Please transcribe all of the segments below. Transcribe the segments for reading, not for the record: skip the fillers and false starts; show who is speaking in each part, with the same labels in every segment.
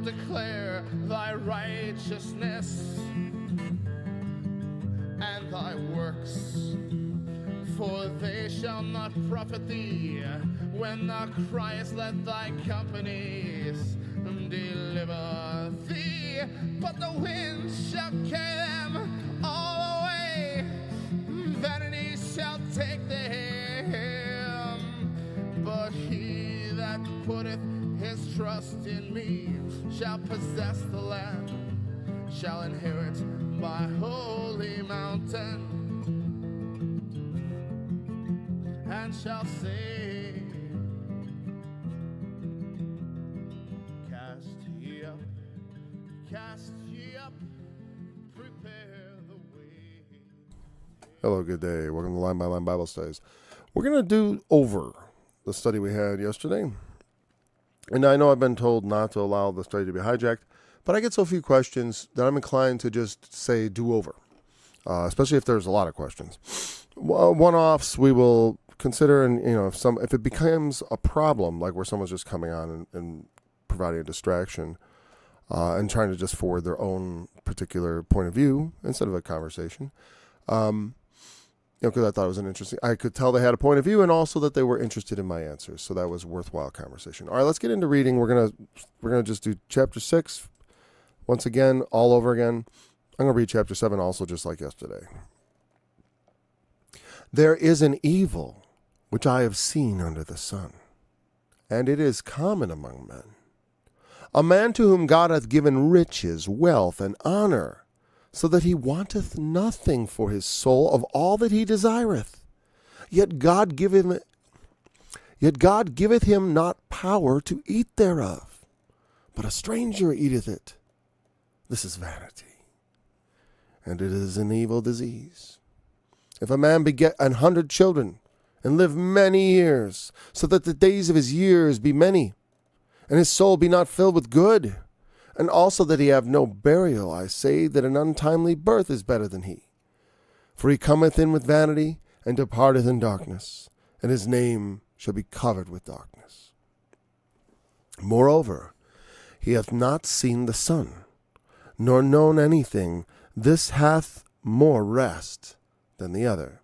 Speaker 1: declare thy righteousness and thy works. For they shall not profit thee when thou criest, let thy companies deliver thee. But the wind shall carry them all away, vanity shall take them. But he that putteth his trust in me shall possess the land, shall inherit my holy mountain, and shall say, cast ye up, prepare the way.
Speaker 2: Hello, good day. Welcome to Line by Line Bible Studies. We're going to do over the study we had yesterday. And I know I've been told not to allow the study to be hijacked, but I get so few questions that I'm inclined to just say do over, especially if there's a lot of questions. One-offs we will consider, and if it becomes a problem, like where someone's just coming on and providing a distraction and trying to just forward their own particular point of view instead of a conversation, because I thought it was I could tell they had a point of view and also that they were interested in my answers, so that was worthwhile conversation. All right, let's get into reading. We're gonna just do chapter 6 once again, all over again. I'm gonna read chapter 7 also, just like yesterday. There is an evil which I have seen under the sun, and it is common among men. A man to whom God hath given riches, wealth, and honor, so that he wanteth nothing for his soul of all that he desireth. Yet God giveth him not power to eat thereof, but a stranger eateth it. This is vanity, and it is an evil disease. If a man beget 100 children, and live many years, so that the days of his years be many, and his soul be not filled with good, and also that he have no burial, I say that an untimely birth is better than he. For he cometh in with vanity, and departeth in darkness, and his name shall be covered with darkness. Moreover, he hath not seen the sun, nor known anything. This hath more rest than the other.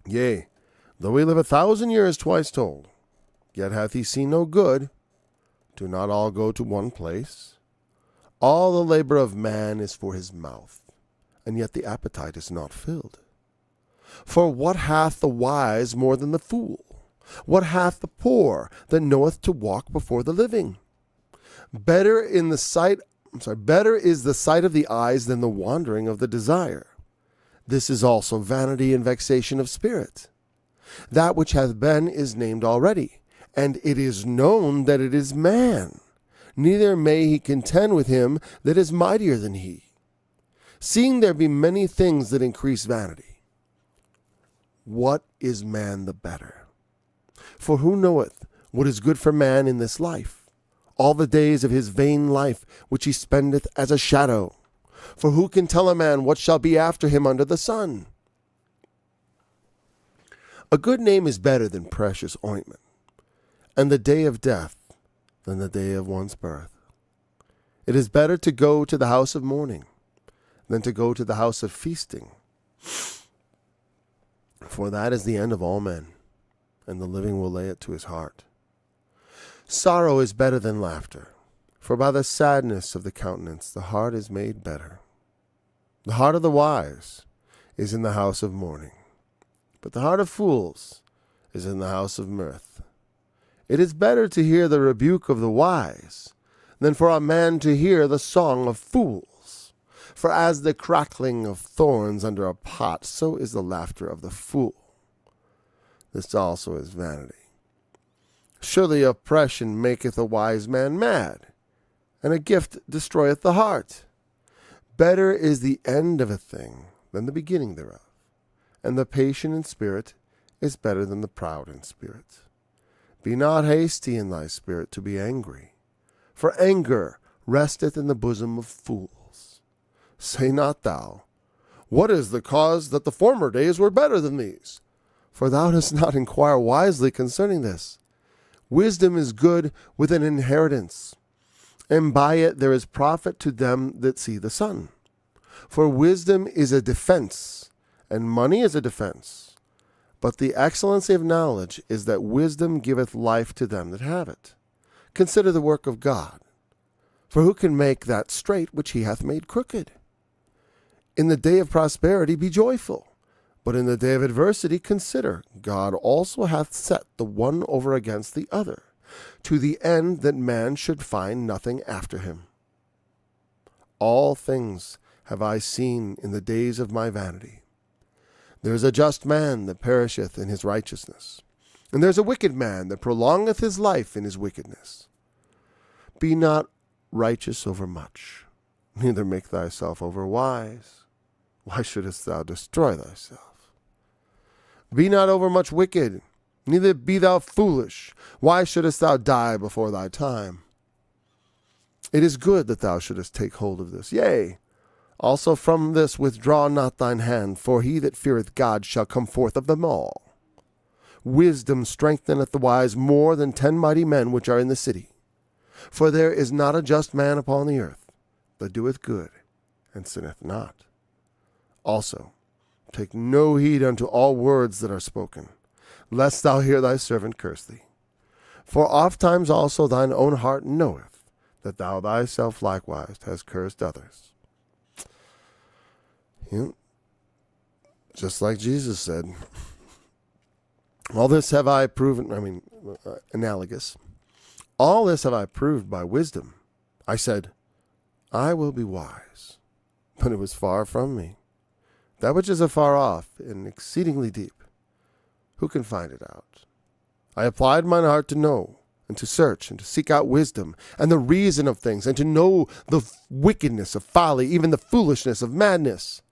Speaker 2: Yea, though he live 1,000 years twice told, yet hath he seen no good. Do not all go to one place? All the labor of man is for his mouth, and yet the appetite is not filled. For what hath the wise more than the fool? What hath the poor that knoweth to walk before the living? Better is the sight of the eyes than the wandering of the desire. This is also vanity and vexation of spirit. That which hath been is named already, and it is known that it is man. Neither may he contend with him that is mightier than he. Seeing there be many things that increase vanity, what is man the better? For who knoweth what is good for man in this life? All the days of his vain life which he spendeth as a shadow. For who can tell a man what shall be after him under the sun? A good name is better than precious ointment, and the day of death than the day of one's birth. It is better to go to the house of mourning than to go to the house of feasting. For that is the end of all men, and the living will lay it to his heart. Sorrow is better than laughter, for by the sadness of the countenance the heart is made better. The heart of the wise is in the house of mourning, but the heart of fools is in the house of mirth. It is better to hear the rebuke of the wise than for a man to hear the song of fools. For as the crackling of thorns under a pot, so is the laughter of the fool. This also is vanity. Surely oppression maketh a wise man mad, and a gift destroyeth the heart. Better is the end of a thing than the beginning thereof, and the patient in spirit is better than the proud in spirit. Be not hasty in thy spirit to be angry, for anger resteth in the bosom of fools. Say not thou, what is the cause that the former days were better than these? For thou dost not inquire wisely concerning this. Wisdom is good with an inheritance, and by it there is profit to them that see the sun. For wisdom is a defense, and money is a defense. But the excellency of knowledge is that wisdom giveth life to them that have it. Consider the work of God. For who can make that straight which he hath made crooked? In the day of prosperity be joyful, but in the day of adversity consider, God also hath set the one over against the other, to the end that man should find nothing after him. All things have I seen in the days of my vanity. There is a just man that perisheth in his righteousness, and there is a wicked man that prolongeth his life in his wickedness. Be not righteous over much, neither make thyself over wise. Why shouldest thou destroy thyself? Be not over much wicked, neither be thou foolish. Why shouldest thou die before thy time? It is good that thou shouldest take hold of this. Yea, also from this withdraw not thine hand, for he that feareth God shall come forth of them all. Wisdom strengtheneth the wise more than 10 mighty men which are in the city. For there is not a just man upon the earth that doeth good and sinneth not. Also, take no heed unto all words that are spoken, lest thou hear thy servant curse thee. For ofttimes also thine own heart knoweth that thou thyself likewise hast cursed others. Just like Jesus said, all this have I proven, analogous. All this have I proved by wisdom. I said, I will be wise, but it was far from me. That which is afar off and exceedingly deep, who can find it out? I applied mine heart to know, and to search, and to seek out wisdom, and the reason of things, and to know the wickedness of folly, even the foolishness of madness.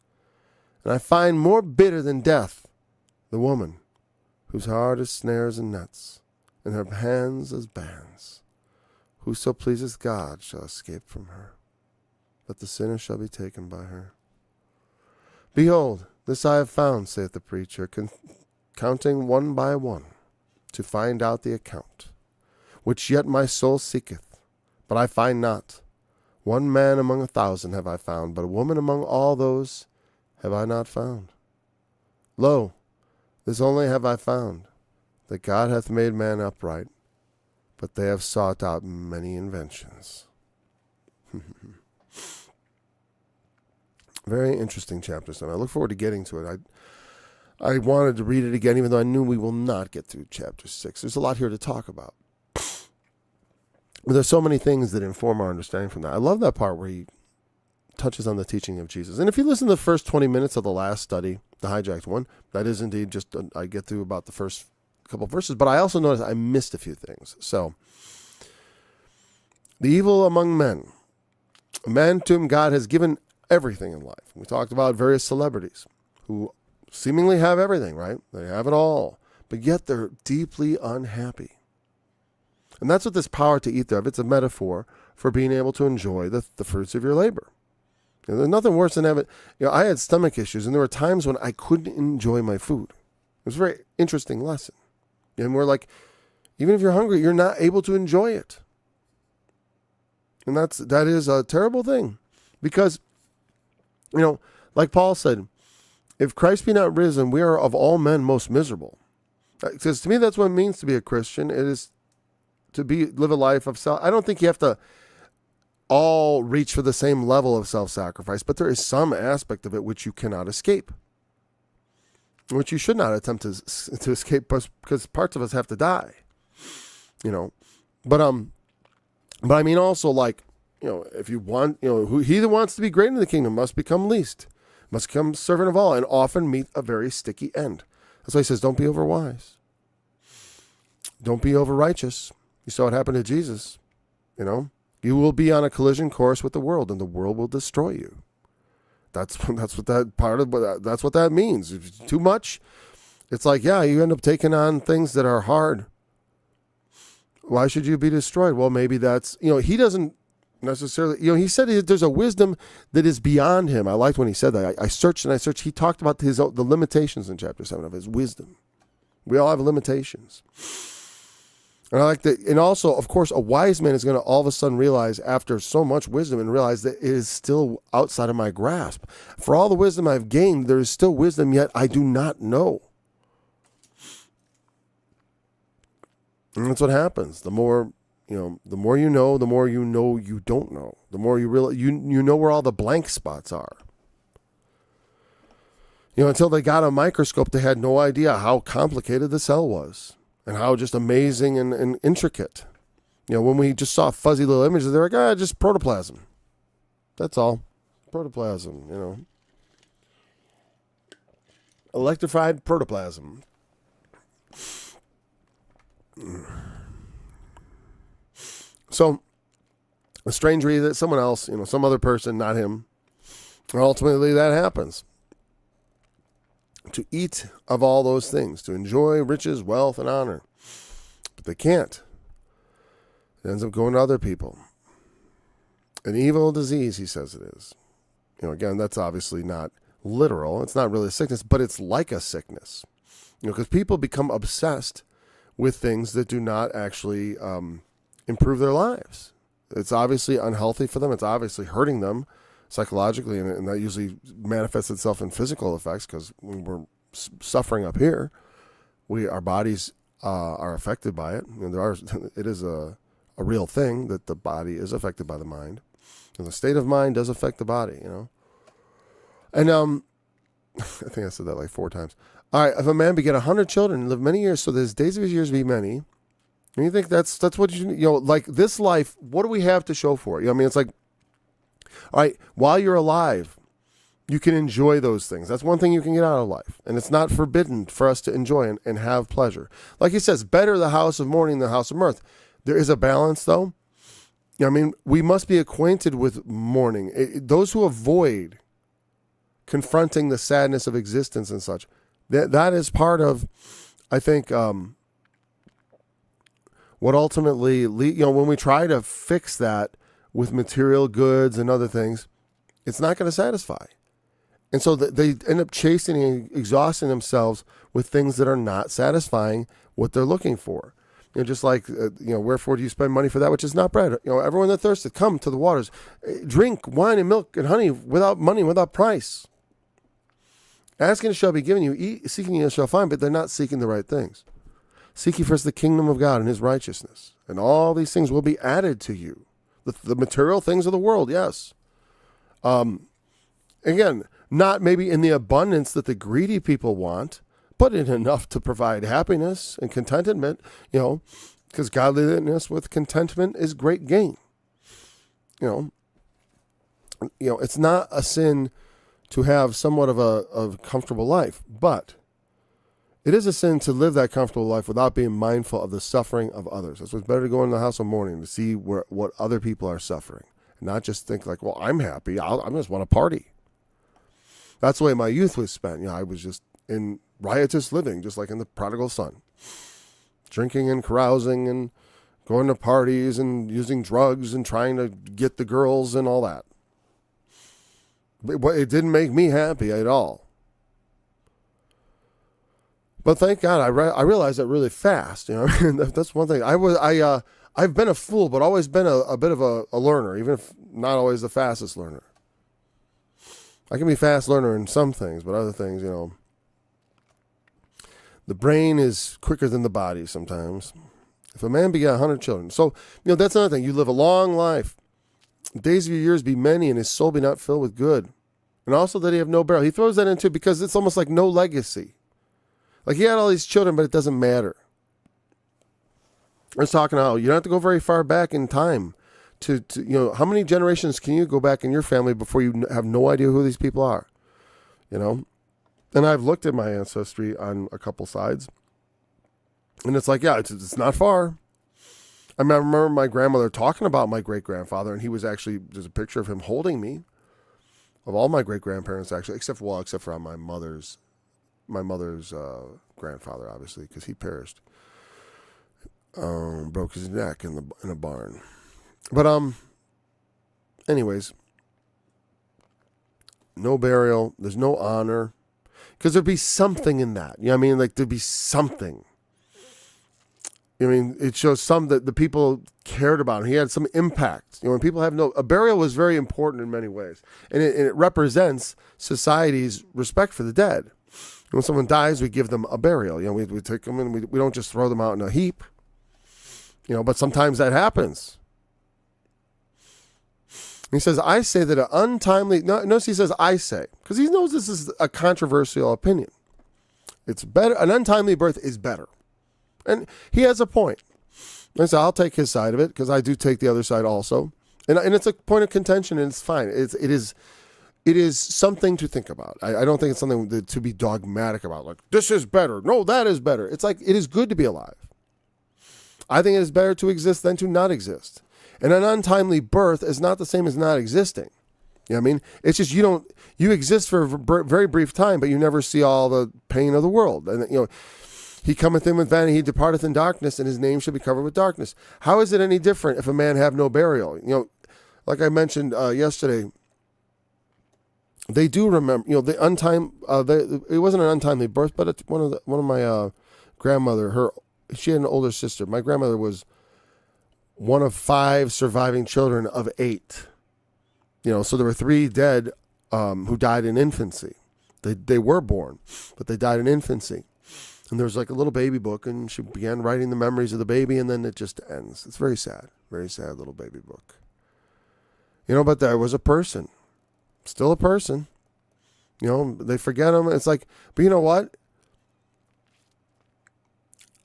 Speaker 2: And I find more bitter than death the woman, whose heart is snares and nets, and her hands as bands. Whoso pleaseth God shall escape from her, but the sinner shall be taken by her. Behold, this I have found, saith the preacher, counting one by one, to find out the account, which yet my soul seeketh, but I find not. One man among 1,000 have I found, but a woman among all those have I not found. Lo, this only have I found, that God hath made man upright, but they have sought out many inventions. Very interesting chapter, so I look forward to getting to it. I wanted to read it again, even though I knew we will not get through chapter 6. There's a lot here to talk about. But there's so many things that inform our understanding from that. I love that part where he touches on the teaching of Jesus. And if you listen to the first 20 minutes of the last study, the hijacked one, that is indeed just, I get through about the first couple verses, but I also noticed I missed a few things. So, the evil among men, a man to whom God has given everything in life. We talked about various celebrities who seemingly have everything, right? They have it all, but yet they're deeply unhappy. And that's what this power to eat thereof, it's a metaphor for being able to enjoy the fruits of your labor. There's nothing worse than having, I had stomach issues, and there were times when I couldn't enjoy my food. It was a very interesting lesson. And we're like, even if you're hungry, you're not able to enjoy it. And that is a terrible thing. Because, like Paul said, if Christ be not risen, we are of all men most miserable. Because to me, that's what it means to be a Christian. It is to live a life of self. I don't think you have to all reach for the same level of self-sacrifice, but there is some aspect of it which you cannot escape, which you should not attempt to escape, because parts of us have to die, But I mean also, like, if you want, he that wants to be great in the kingdom must become least, must become servant of all, and often meet a very sticky end. That's why he says, don't be over wise. Don't be over righteous. You saw what happened to Jesus, You will be on a collision course with the world, and the world will destroy you. That's what that's what that means. If it's too much, it's like, you end up taking on things that are hard. Why should you be destroyed? Well, maybe that's, he doesn't necessarily, he said there's a wisdom that is beyond him. I liked when he said that. I searched and I searched. He talked about the limitations in chapter 7 of his wisdom. We all have limitations. And I like that. And also, of course, a wise man is going to all of a sudden realize after so much wisdom and realize that it is still outside of my grasp. For all the wisdom I've gained, there is still wisdom yet I do not know. And that's what happens. The more the more you know you don't know. The more you realize you know where all the blank spots are. Until they got a microscope, they had no idea how complicated the cell was and how just amazing and intricate. When we just saw fuzzy little images, they're like, just protoplasm. That's all. Protoplasm, Electrified protoplasm. So, a strange reason that someone else, some other person, not him, ultimately that happens. To eat of all those things, to enjoy riches, wealth, and honor. But they can't. It ends up going to other people. An evil disease, he says it is. Again, that's obviously not literal. It's not really a sickness, but it's like a sickness. Because people become obsessed with things that do not actually improve their lives. It's obviously unhealthy for them. It's obviously hurting them psychologically, and that usually manifests itself in physical effects, because when we're suffering up here, our bodies are affected by it. It is a real thing that the body is affected by the mind, and the state of mind does affect the body. And I think I said that like 4 times. All right, if a man beget 100 children and live many years, so that his days of his years be many. And you think that's what like this life. What do we have to show for it? It's like, all right, while you're alive, you can enjoy those things. That's one thing you can get out of life. And it's not forbidden for us to enjoy and have pleasure. Like he says, better the house of mourning than the house of mirth. There is a balance, though. We must be acquainted with mourning. Those who avoid confronting the sadness of existence and such, that is part of, I think, what ultimately, when we try to fix that with material goods and other things, it's not going to satisfy. And so they end up chasing and exhausting themselves with things that are not satisfying what they're looking for. Just like, wherefore do you spend money for that which is not bread? Everyone that thirsteth, come to the waters. Drink wine and milk and honey without money, without price. Asking it shall be given you, seeking you shall find, but they're not seeking the right things. Seek ye first the kingdom of God and his righteousness, and all these things will be added to you. The material things of the world, yes. Again, not maybe in the abundance that the greedy people want, but in enough to provide happiness and contentment, because godliness with contentment is great gain. It's not a sin to have somewhat of a comfortable life, but it is a sin to live that comfortable life without being mindful of the suffering of others. That's why it's better to go in the house of mourning to see what other people are suffering, and not just think like, well, I'm happy. I just want to party. That's the way my youth was spent. I was just in riotous living, just like in the prodigal son, drinking and carousing and going to parties and using drugs and trying to get the girls and all that. But it didn't make me happy at all. But thank God I realized that really fast. That's one thing. I've been a fool, but always been a bit of a learner, even if not always the fastest learner. I can be a fast learner in some things, but other things, the brain is quicker than the body sometimes. If a man begat 100 children. So, that's another thing. You live a long life. The days of your years be many, and his soul be not filled with good. And also that he have no burial. He throws that into because it's almost like no legacy. Like he had all these children, but it doesn't matter. I was talking how you don't have to go very far back in time to how many generations can you go back in your family before you have no idea who these people are? And I've looked at my ancestry on a couple sides, and it's like, yeah, it's not far. I remember my grandmother talking about my great-grandfather, and he was actually, there's a picture of him holding me, of all my great-grandparents actually, except for on my mother's grandfather, obviously, because he perished. Broke his neck in a barn. But anyways, no burial. There's no honor, because there'd be something in that. You know what I mean? Like there'd be something. I mean, it shows some that the people cared about him. He had some impact. When people have a burial was very important in many ways. And it represents society's respect for the dead. When someone dies, we give them a burial. We take them and we don't just throw them out in a heap. But sometimes that happens. He says, I say that an untimely... Notice he says, I say. Because he knows this is a controversial opinion. It's better. An untimely birth is better. And he has a point. And so I'll take his side of it because I do take the other side also. And it's a point of contention and it's fine. It is something to think about. I don't think it's something to be dogmatic about. Like, this is better. No, that is better. It's like, it is good to be alive. I think it is better to exist than to not exist. And an untimely birth is not the same as not existing. You know what I mean? It's just you exist for a very brief time, but you never see all the pain of the world. And, he cometh in with vanity, he departeth in darkness, and his name shall be covered with darkness. How is it any different if a man have no burial? Like I mentioned yesterday, they do remember, the it wasn't an untimely birth, but it's one of my grandmother, she had an older sister. My grandmother was one of 5 surviving children of 8. So there were 3 dead who died in infancy. They were born, but they died in infancy. And there was like a little baby book, and she began writing the memories of the baby, and then it just ends. It's very sad little baby book. But there was a person, still a person. They forget him. It's like, but you know what?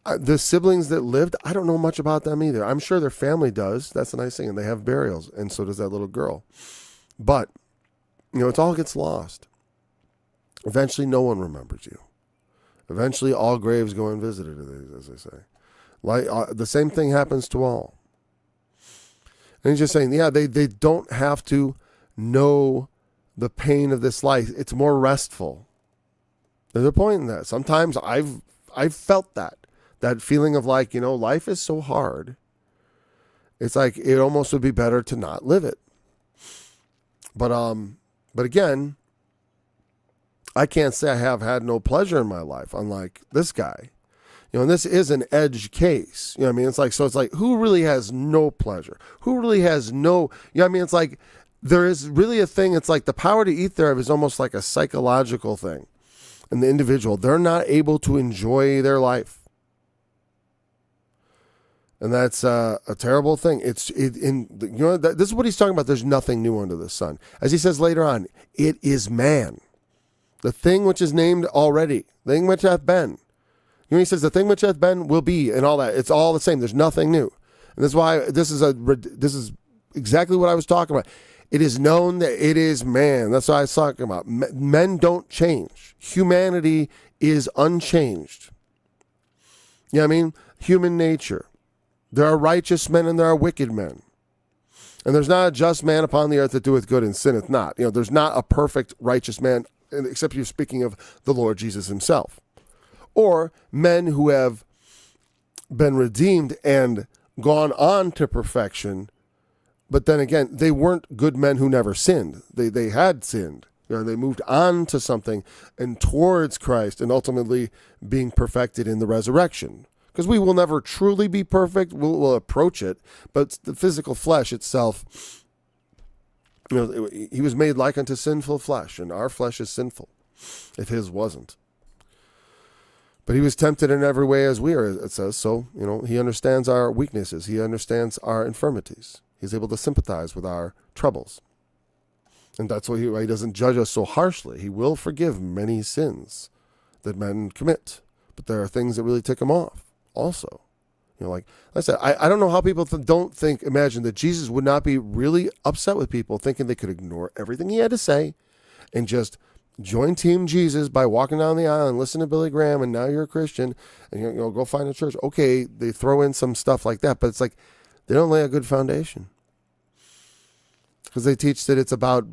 Speaker 2: The siblings that lived, I don't know much about them either. I'm sure their family does. That's the nice thing. And they have burials, and so does that little girl. But, it all gets lost. Eventually, no one remembers you. Eventually, all graves go unvisited, as they say. Like the same thing happens to all. And he's just saying, they don't have to know the pain of this life. It's more restful. There's a point in that. Sometimes I've felt that feeling of like, life is so hard. It's like it almost would be better to not live it. But again, I can't say I have had no pleasure in my life, unlike this guy. And this is an edge case. You know what I mean? It's like, who really has no pleasure? Who really has no, it's like, there is really a thing, it's like the power to eat thereof is almost like a psychological thing. And the individual, they're not able to enjoy their life. And that's a terrible thing. This is what he's talking about. There's nothing new under the sun. As he says later on, it is man. The thing which is named already, the thing which hath been. He says the thing which hath been will be, and all that. It's all the same. There's nothing new. And that's why this is exactly what I was talking about. It is known that it is man. That's what I was talking about. Men don't change. Humanity is unchanged. You know what I mean? Human nature. There are righteous men and there are wicked men. And there's not a just man upon the earth that doeth good and sinneth not. There's not a perfect righteous man, except you're speaking of the Lord Jesus himself. Or men who have been redeemed and gone on to perfection, but then again, they weren't good men who never sinned. They had sinned. They moved on to something and towards Christ and ultimately being perfected in the resurrection. Because we will never truly be perfect. We'll approach it, but the physical flesh itself, he was made like unto sinful flesh, and our flesh is sinful, if his wasn't. But he was tempted in every way as we are, it says. So, he understands our weaknesses. He understands our infirmities. He's able to sympathize with our troubles. And that's why he doesn't judge us so harshly. He will forgive many sins that men commit. But there are things that really tick him off also. Like I said, I don't know how people imagine that Jesus would not be really upset with people thinking they could ignore everything he had to say and just join Team Jesus by walking down the aisle and listen to Billy Graham, and now you're a Christian, and go find a church. Okay, they throw in some stuff like that, but it's like they don't lay a good foundation. Because they teach that it's about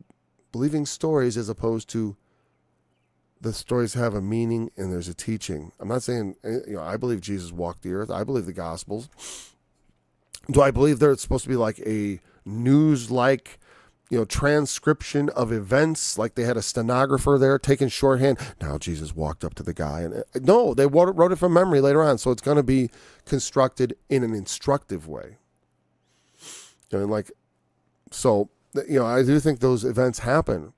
Speaker 2: believing stories as opposed to the stories have a meaning and there's a teaching. I'm not saying, I believe Jesus walked the earth. I believe the Gospels. Do I believe they're supposed to be like a news-like transcription of events, like they had a stenographer there taking shorthand. Now Jesus walked up to the guy, and no, they wrote it from memory later on, so it's going to be constructed in an instructive way. I do think those events happen,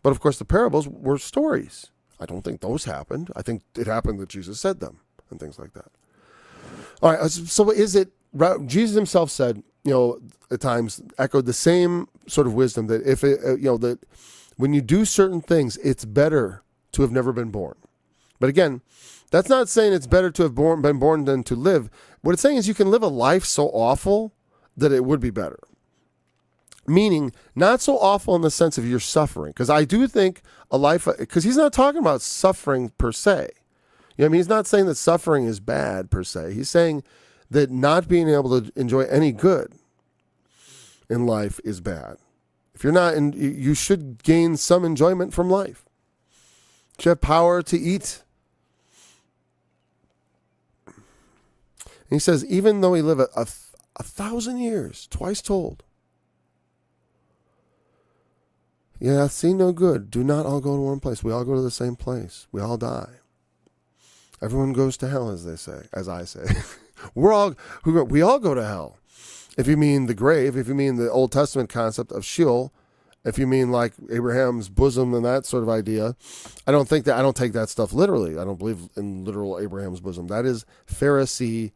Speaker 2: but of course the parables were stories. I don't think those happened. I think it happened that Jesus said them and things like that. All right, so is it? Jesus himself said, at times echoed the same sort of wisdom that if that when you do certain things, it's better to have never been born. But again, that's not saying it's better to have been born than to live. What it's saying is you can live a life so awful that it would be better. Meaning, not so awful in the sense of you're suffering. Because I do think a life, because he's not talking about suffering per se. He's not saying that suffering is bad per se. He's saying that not being able to enjoy any good in life is bad. If you're not, you should gain some enjoyment from life. You should have power to eat. And he says, even though we live a 1,000 years, twice told, yeah, see no good. Do not all go to one place. We all go to the same place. We all die. Everyone goes to hell, as I say. We all go to hell. If you mean the grave, if you mean the Old Testament concept of Sheol, if you mean like Abraham's bosom and that sort of idea, I don't take that stuff literally. I don't believe in literal Abraham's bosom. That is Pharisee.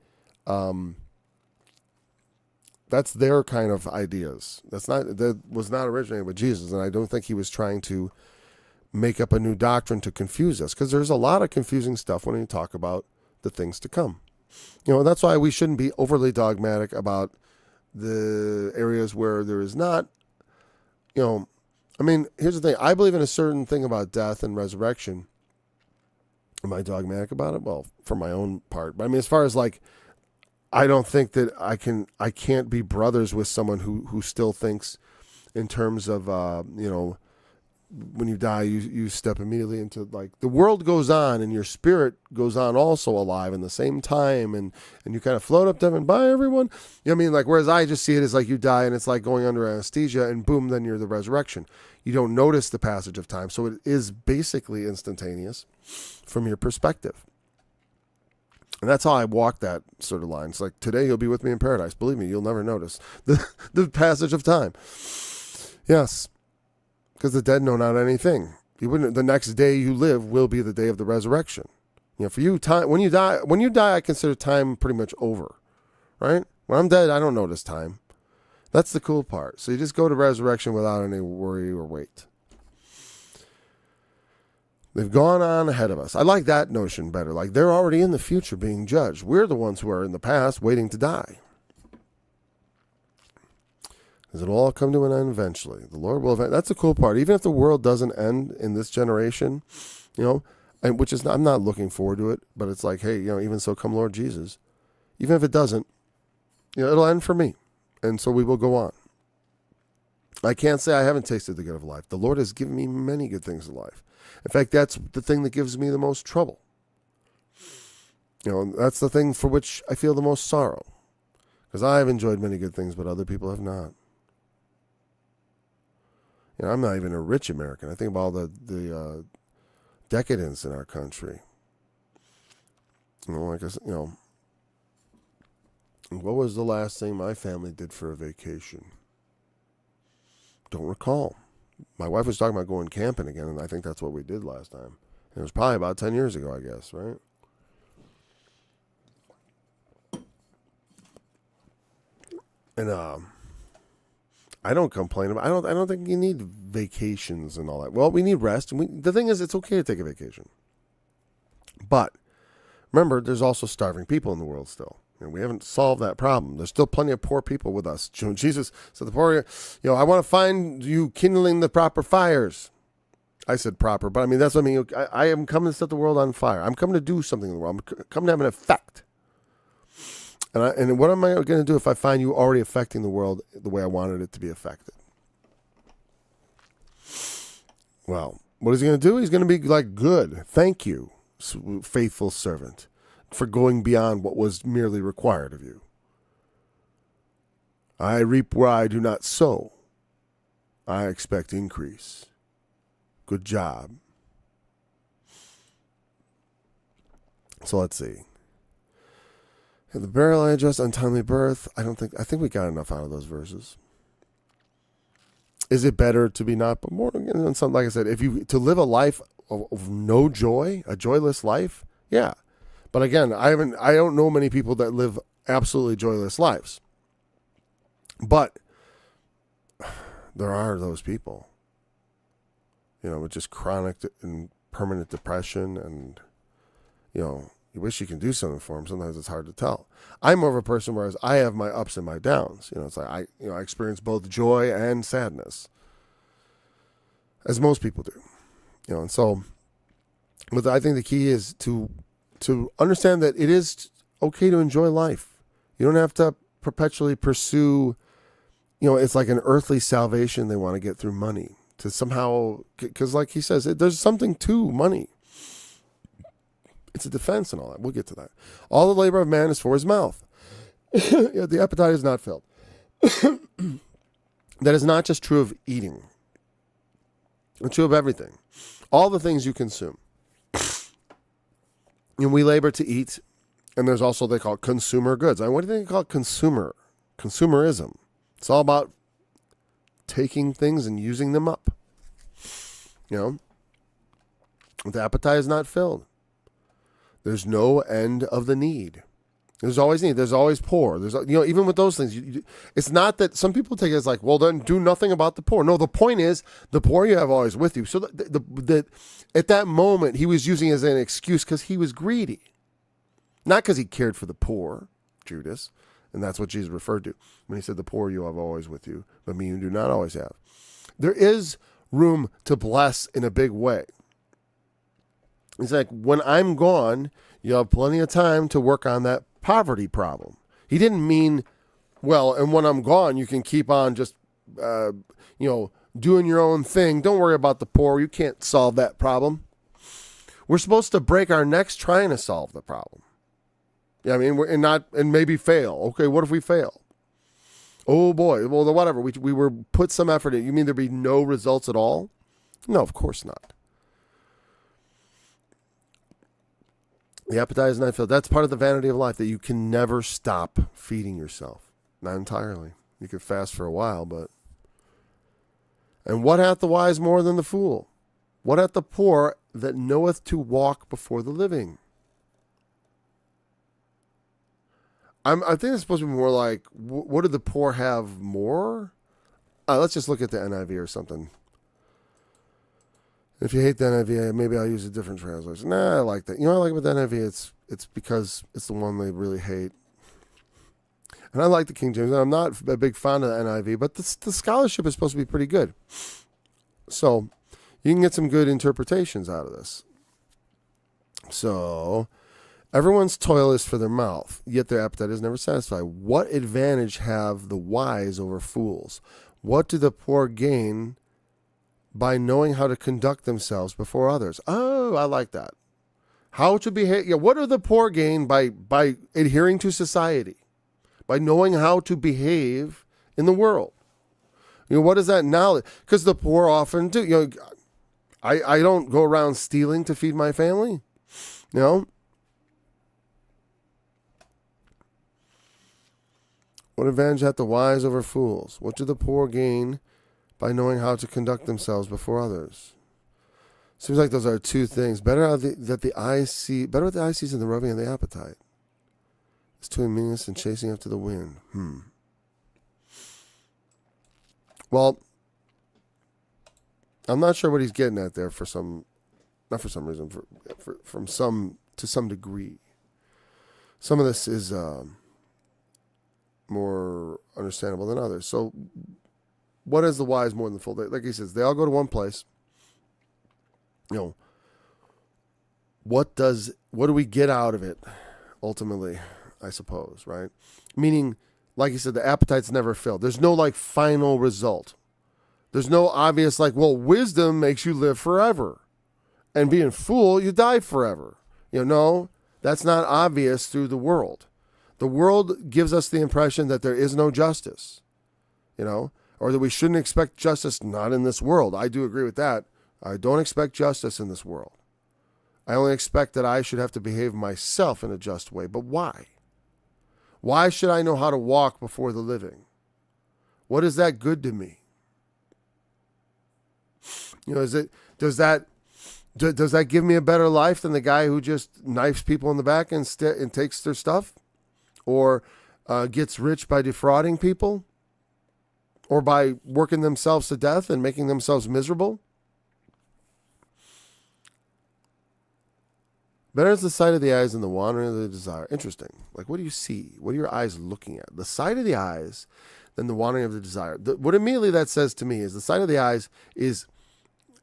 Speaker 2: That's their kind of ideas. That was not originated with Jesus, and I don't think he was trying to make up a new doctrine to confuse us, because there's a lot of confusing stuff when you talk about the things to come. That's why we shouldn't be overly dogmatic about the areas where there is not, here's the thing. I believe in a certain thing about death and resurrection. Am I dogmatic about it? Well, for my own part. But as far as I don't think that I can't be brothers with someone who still thinks in terms of, when you die, you step immediately into the world goes on and your spirit goes on also alive in the same time. And you kind of float up to heaven. Bye, everyone. Whereas I just see it as you die and it's like going under anesthesia and boom, then you're the resurrection. You don't notice the passage of time. So it is basically instantaneous from your perspective. And that's how I walk that sort of line. It's like, today you'll be with me in paradise. Believe me, you'll never notice the passage of time. Yes, because the dead know not anything. The next day you live will be the day of the resurrection. For you, time when you die, I consider time pretty much over, right? When I'm dead, I don't notice time. That's the cool part. So you just go to resurrection without any worry or wait. They've gone on ahead of us. I like that notion better. They're already in the future being judged. We're the ones who are in the past waiting to die. Because it'll all come to an end eventually. The Lord will that's the cool part. Even if the world doesn't end in this generation, and I'm not looking forward to it, but it's like, hey, even so come Lord Jesus. Even if it doesn't, it'll end for me. And so we will go on. I can't say I haven't tasted the good of life. The Lord has given me many good things in life. In fact, that's the thing that gives me the most trouble. That's the thing for which I feel the most sorrow. Because I have enjoyed many good things, but other people have not. I'm not even a rich American. I think about all the decadence in our country. What was the last thing my family did for a vacation? Don't recall. My wife was talking about going camping again, and I think that's what we did last time. It was probably about 10 years ago, I guess, right? And I don't complain about. I don't think you need vacations and all that. Well, we need rest, and the thing is, it's okay to take a vacation. But remember, there's also starving people in the world still. We haven't solved that problem. There's still plenty of poor people with us. Jesus said, "The poor, I want to find you kindling the proper fires." I said proper, but that's what I mean. I am coming to set the world on fire. I'm coming to do something in the world. I'm coming to have an effect. And what am I going to do if I find you already affecting the world the way I wanted it to be affected? Well, what is he going to do? He's going to be like, good. Thank you, faithful servant, for going beyond what was merely required of you. I reap where I do not sow. I expect increase. Good job. So let's see. The burial I adjust, untimely birth. I think we got enough out of those verses. Is it better to be not but more? And something like I said, to live a life of no joy, a joyless life, yeah. But again, I don't know many people that live absolutely joyless lives. But there are those people, with just chronic and permanent depression, and you wish you can do something for them. Sometimes it's hard to tell. I'm more of a person whereas I have my ups and my downs. It's like I experience both joy and sadness, as most people do. And so, I think the key is to understand that it is okay to enjoy life. You don't have to perpetually pursue. It's like an earthly salvation they want to get through money to somehow, because like he says, there's something to money. It's a defense and all that. We'll get to that. All the labor of man is for his mouth. The appetite is not filled. That is not just true of eating. It's true of everything. All the things you consume. And we labor to eat. And there's also, they call it consumer goods. What do you think they call it? Consumerism. It's all about taking things and using them up. The appetite is not filled. There's no end of the need. There's always need. There's always poor. There's even with those things, it's not that some people take it as like, well, then do nothing about the poor. No, the point is the poor you have always with you. So that at that moment he was using it as an excuse because he was greedy, not because he cared for the poor, Judas, and that's what Jesus referred to when he said, "The poor you have always with you, but me you do not always have." There is room to bless in a big way. It's like, when I'm gone, you have plenty of time to work on that poverty problem. He didn't mean, well, and when I'm gone, you can keep on just, doing your own thing. Don't worry about the poor. You can't solve that problem. We're supposed to break our necks trying to solve the problem. Yeah, and maybe fail. Okay, what if we fail? Oh boy, well, whatever. We were put some effort in. You mean there'd be no results at all? No, of course not. The appetite is not filled. That's part of the vanity of life, that you can never stop feeding yourself. Not entirely. You could fast for a while, but... And what hath the wise more than the fool? What hath the poor that knoweth to walk before the living? I think it's supposed to be more like, what do the poor have more? Let's just look at the NIV or something. If you hate the NIV, maybe I'll use a different translation. Nah, I like that. I like about the NIV. It's because it's the one they really hate. And I like the King James. I'm not a big fan of the NIV, but the scholarship is supposed to be pretty good. So you can get some good interpretations out of this. So, everyone's toil is for their mouth, yet their appetite is never satisfied. What advantage have the wise over fools? What do the poor gain by knowing how to conduct themselves before others? Oh, I like that. How to behave. Yeah, what do the poor gain by adhering to society? By knowing how to behave in the world? What is that knowledge? Because the poor often do. I don't go around stealing to feed my family. What advantage have the wise over fools? What do the poor gain by knowing how to conduct themselves before others? Seems like those are two things. Better what the eye sees in the rubbing of the appetite. It's too meanness and chasing after the wind. Well, I'm not sure what he's getting at there to some degree. Some of this is more understandable than others. So, what is the wise more than the fool? Like he says, they all go to one place. What do we get out of it ultimately, I suppose, right? Meaning, like he said, the appetite's never filled. There's no final result. There's no obvious wisdom makes you live forever. And being a fool, you die forever. No, that's not obvious through the world. The world gives us the impression that there is no justice. or that we shouldn't expect justice, not in this world. I do agree with that. I don't expect justice in this world. I only expect that I should have to behave myself in a just way. But why? Why should I know how to walk before the living? What is that good to me? Does that give me a better life than the guy who just knifes people in the back and takes their stuff? Or gets rich by defrauding people? Or by working themselves to death and making themselves miserable? Better is the sight of the eyes than the wandering of the desire. Interesting. Like, what do you see? What are your eyes looking at? The sight of the eyes than the wandering of the desire. What immediately that says to me is the sight of the eyes is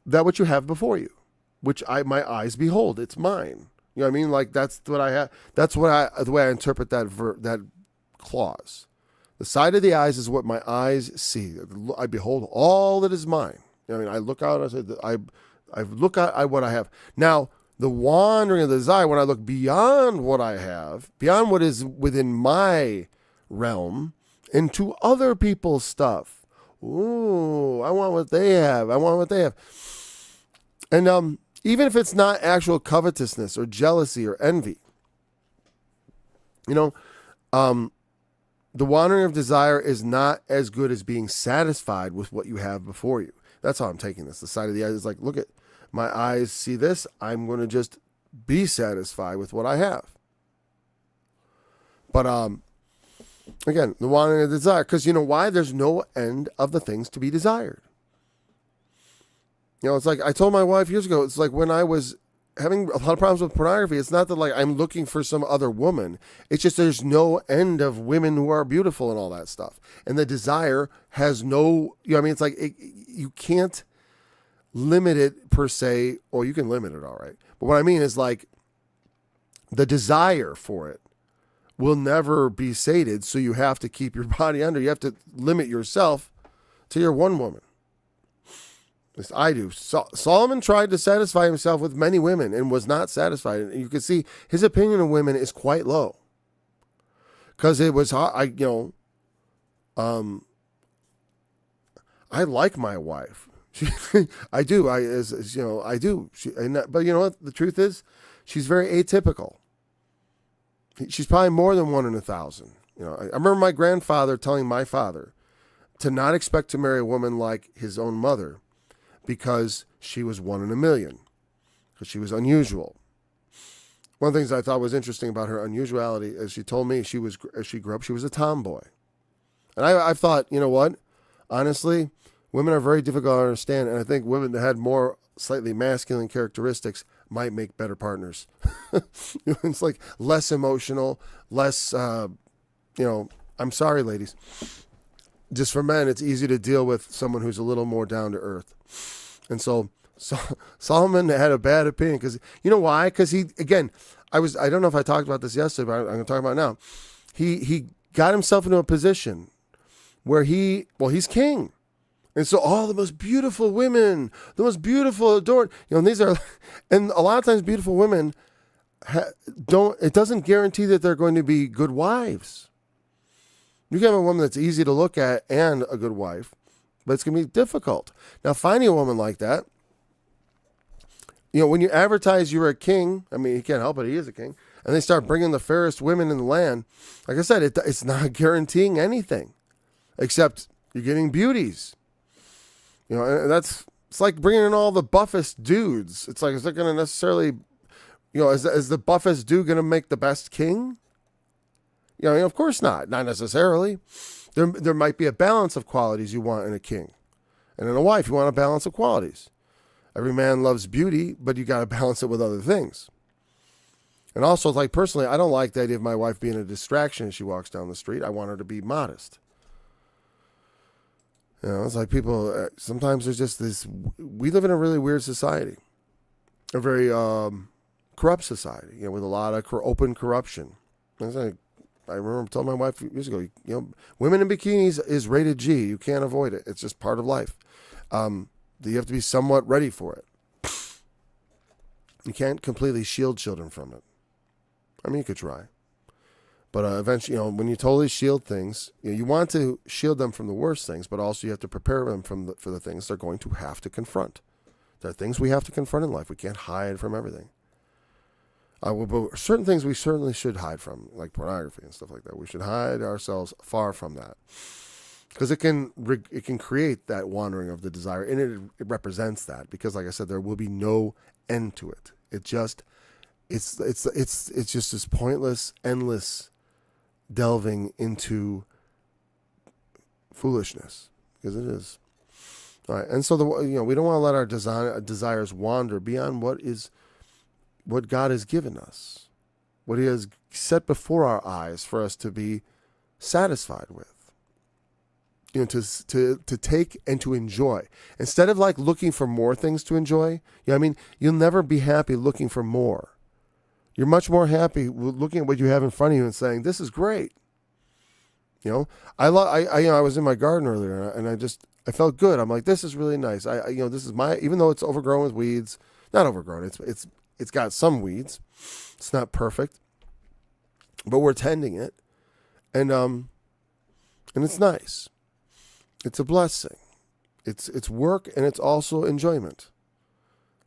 Speaker 2: that what you have before you, which my eyes behold. It's mine. You know what I mean? Like, that's what I have. That's the way I interpret that clause. The sight of the eyes is what my eyes see. I behold all that is mine. You know what I mean? I look out. I look at what I have. Now, the wandering of the desire, when I look beyond what I have, beyond what is within my realm, into other people's stuff. Ooh, I want what they have. I want what they have. And even if it's not actual covetousness or jealousy or envy, the wandering of desire is not as good as being satisfied with what you have before you. That's how I'm taking this. The sight of the eyes is like, look at my eyes see this. I'm going to just be satisfied with what I have. But again, the wandering of desire, because you know why? There's no end of the things to be desired. It's like I told my wife years ago, it's like when I was having a lot of problems with pornography, it's not that like I'm looking for some other woman. It's just there's no end of women who are beautiful and all that stuff. And the desire has no, it's like you can't limit it per se, or you can limit it all right. But what I mean is like the desire for it will never be sated. So you have to keep your body under. You have to limit yourself to your one woman. At least I do. Solomon tried to satisfy himself with many women and was not satisfied. And you can see his opinion of women is quite low. Because it was, I like my wife. I do. I do. But you know what? The truth is, she's very atypical. She's probably more than 1 in 1,000. I remember my grandfather telling my father to not expect to marry a woman like his own mother, because she was 1 in 1,000,000, because she was unusual. One of the things I thought was interesting about her unusuality is she told me as she grew up, she was a tomboy. And I thought, you know what? Honestly, women are very difficult to understand, and I think women that had more slightly masculine characteristics might make better partners. It's like less emotional, less, I'm sorry, ladies. Just for men, it's easy to deal with someone who's a little more down to earth. And so Solomon had a bad opinion because, you know why? Because I don't know if I talked about this yesterday, but I'm going to talk about it now. He got himself into a position where he's king. And so all the most beautiful women, the most beautiful adorned, and a lot of times beautiful women it doesn't guarantee that they're going to be good wives. You can have a woman that's easy to look at and a good wife, but it's going to be difficult. Now, finding a woman like that, when you advertise you're a king, I mean, he can't help it, he is a king, and they start bringing the fairest women in the land, like I said, it's not guaranteeing anything, except you're getting beauties. And it's like bringing in all the buffest dudes. It's like, is that going to necessarily, is the buffest dude going to make the best king? Of course not necessarily. There might be a balance of qualities you want in a king. And in a wife, you want a balance of qualities. Every man loves beauty, but you got to balance it with other things. And also, like personally, I don't like the idea of my wife being a distraction as she walks down the street. I want her to be modest. It's like people, sometimes there's just this, we live in a really weird society. A very corrupt society, with a lot of open corruption. It's like, I remember telling my wife years ago, women in bikinis is rated G. You can't avoid it. It's just part of life. You have to be somewhat ready for it. You can't completely shield children from it. I mean, you could try. But eventually, when you totally shield things, you want to shield them from the worst things, but also you have to prepare them for the things they're going to have to confront. There are things we have to confront in life. We can't hide from everything. But certain things we certainly should hide from, like pornography and stuff like that. We should hide ourselves far from that, because it can create that wandering of the desire, and it represents that. Because, like I said, there will be no end to it. It's just this pointless, endless delving into foolishness, because it is. All right, and so we don't want to let our desires wander beyond what God has given us, what He has set before our eyes for us to be satisfied with. To take and to enjoy, instead of like looking for more things to enjoy. You'll never be happy looking for more. You're much more happy looking at what you have in front of you and saying, "This is great." I was in my garden earlier, and I felt good. I'm like, this is really nice. This is even though it's overgrown with weeds, not overgrown. It's got some weeds. It's not perfect, but we're tending it, and it's nice. It's a blessing. It's work, and it's also enjoyment.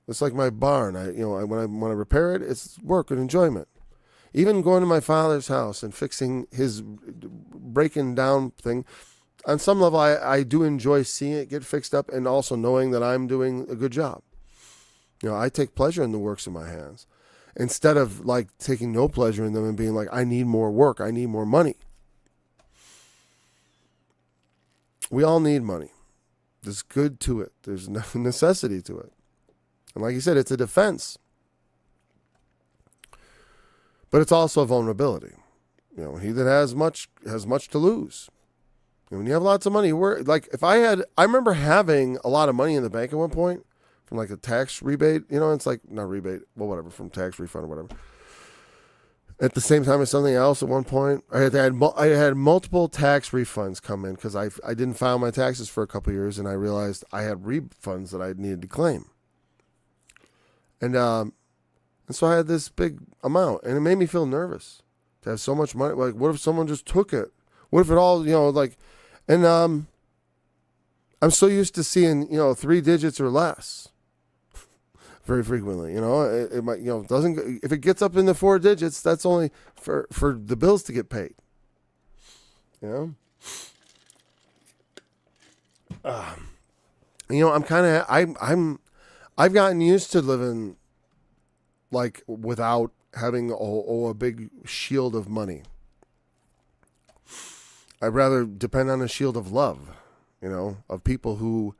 Speaker 2: It's like my barn. When I repair it, it's work and enjoyment. Even going to my father's house and fixing his breaking down thing, on some level, I do enjoy seeing it get fixed up, and also knowing that I'm doing a good job. I take pleasure in the works of my hands, instead of like taking no pleasure in them and being like, I need more work, I need more money. We all need money. There's good to it. There's no necessity to it. And like you said, it's a defense. But it's also a vulnerability. He that has much to lose. When you have lots of money, I remember having a lot of money in the bank at one point from like a tax rebate. It's like, not rebate, well, whatever, from tax refund or whatever. At the same time as something else, at one point, I had multiple tax refunds come in because I didn't file my taxes for a couple of years, and I realized I had refunds that I needed to claim. And so I had this big amount, and it made me feel nervous to have so much money. Like, what if someone just took it? What if it all, and I'm so used to seeing, 3 digits or less very frequently. It might, doesn't, if it gets up in the 4 digits, that's only for the bills to get paid. I've gotten used to living like without having a big shield of money. I'd rather depend on a shield of love, of people who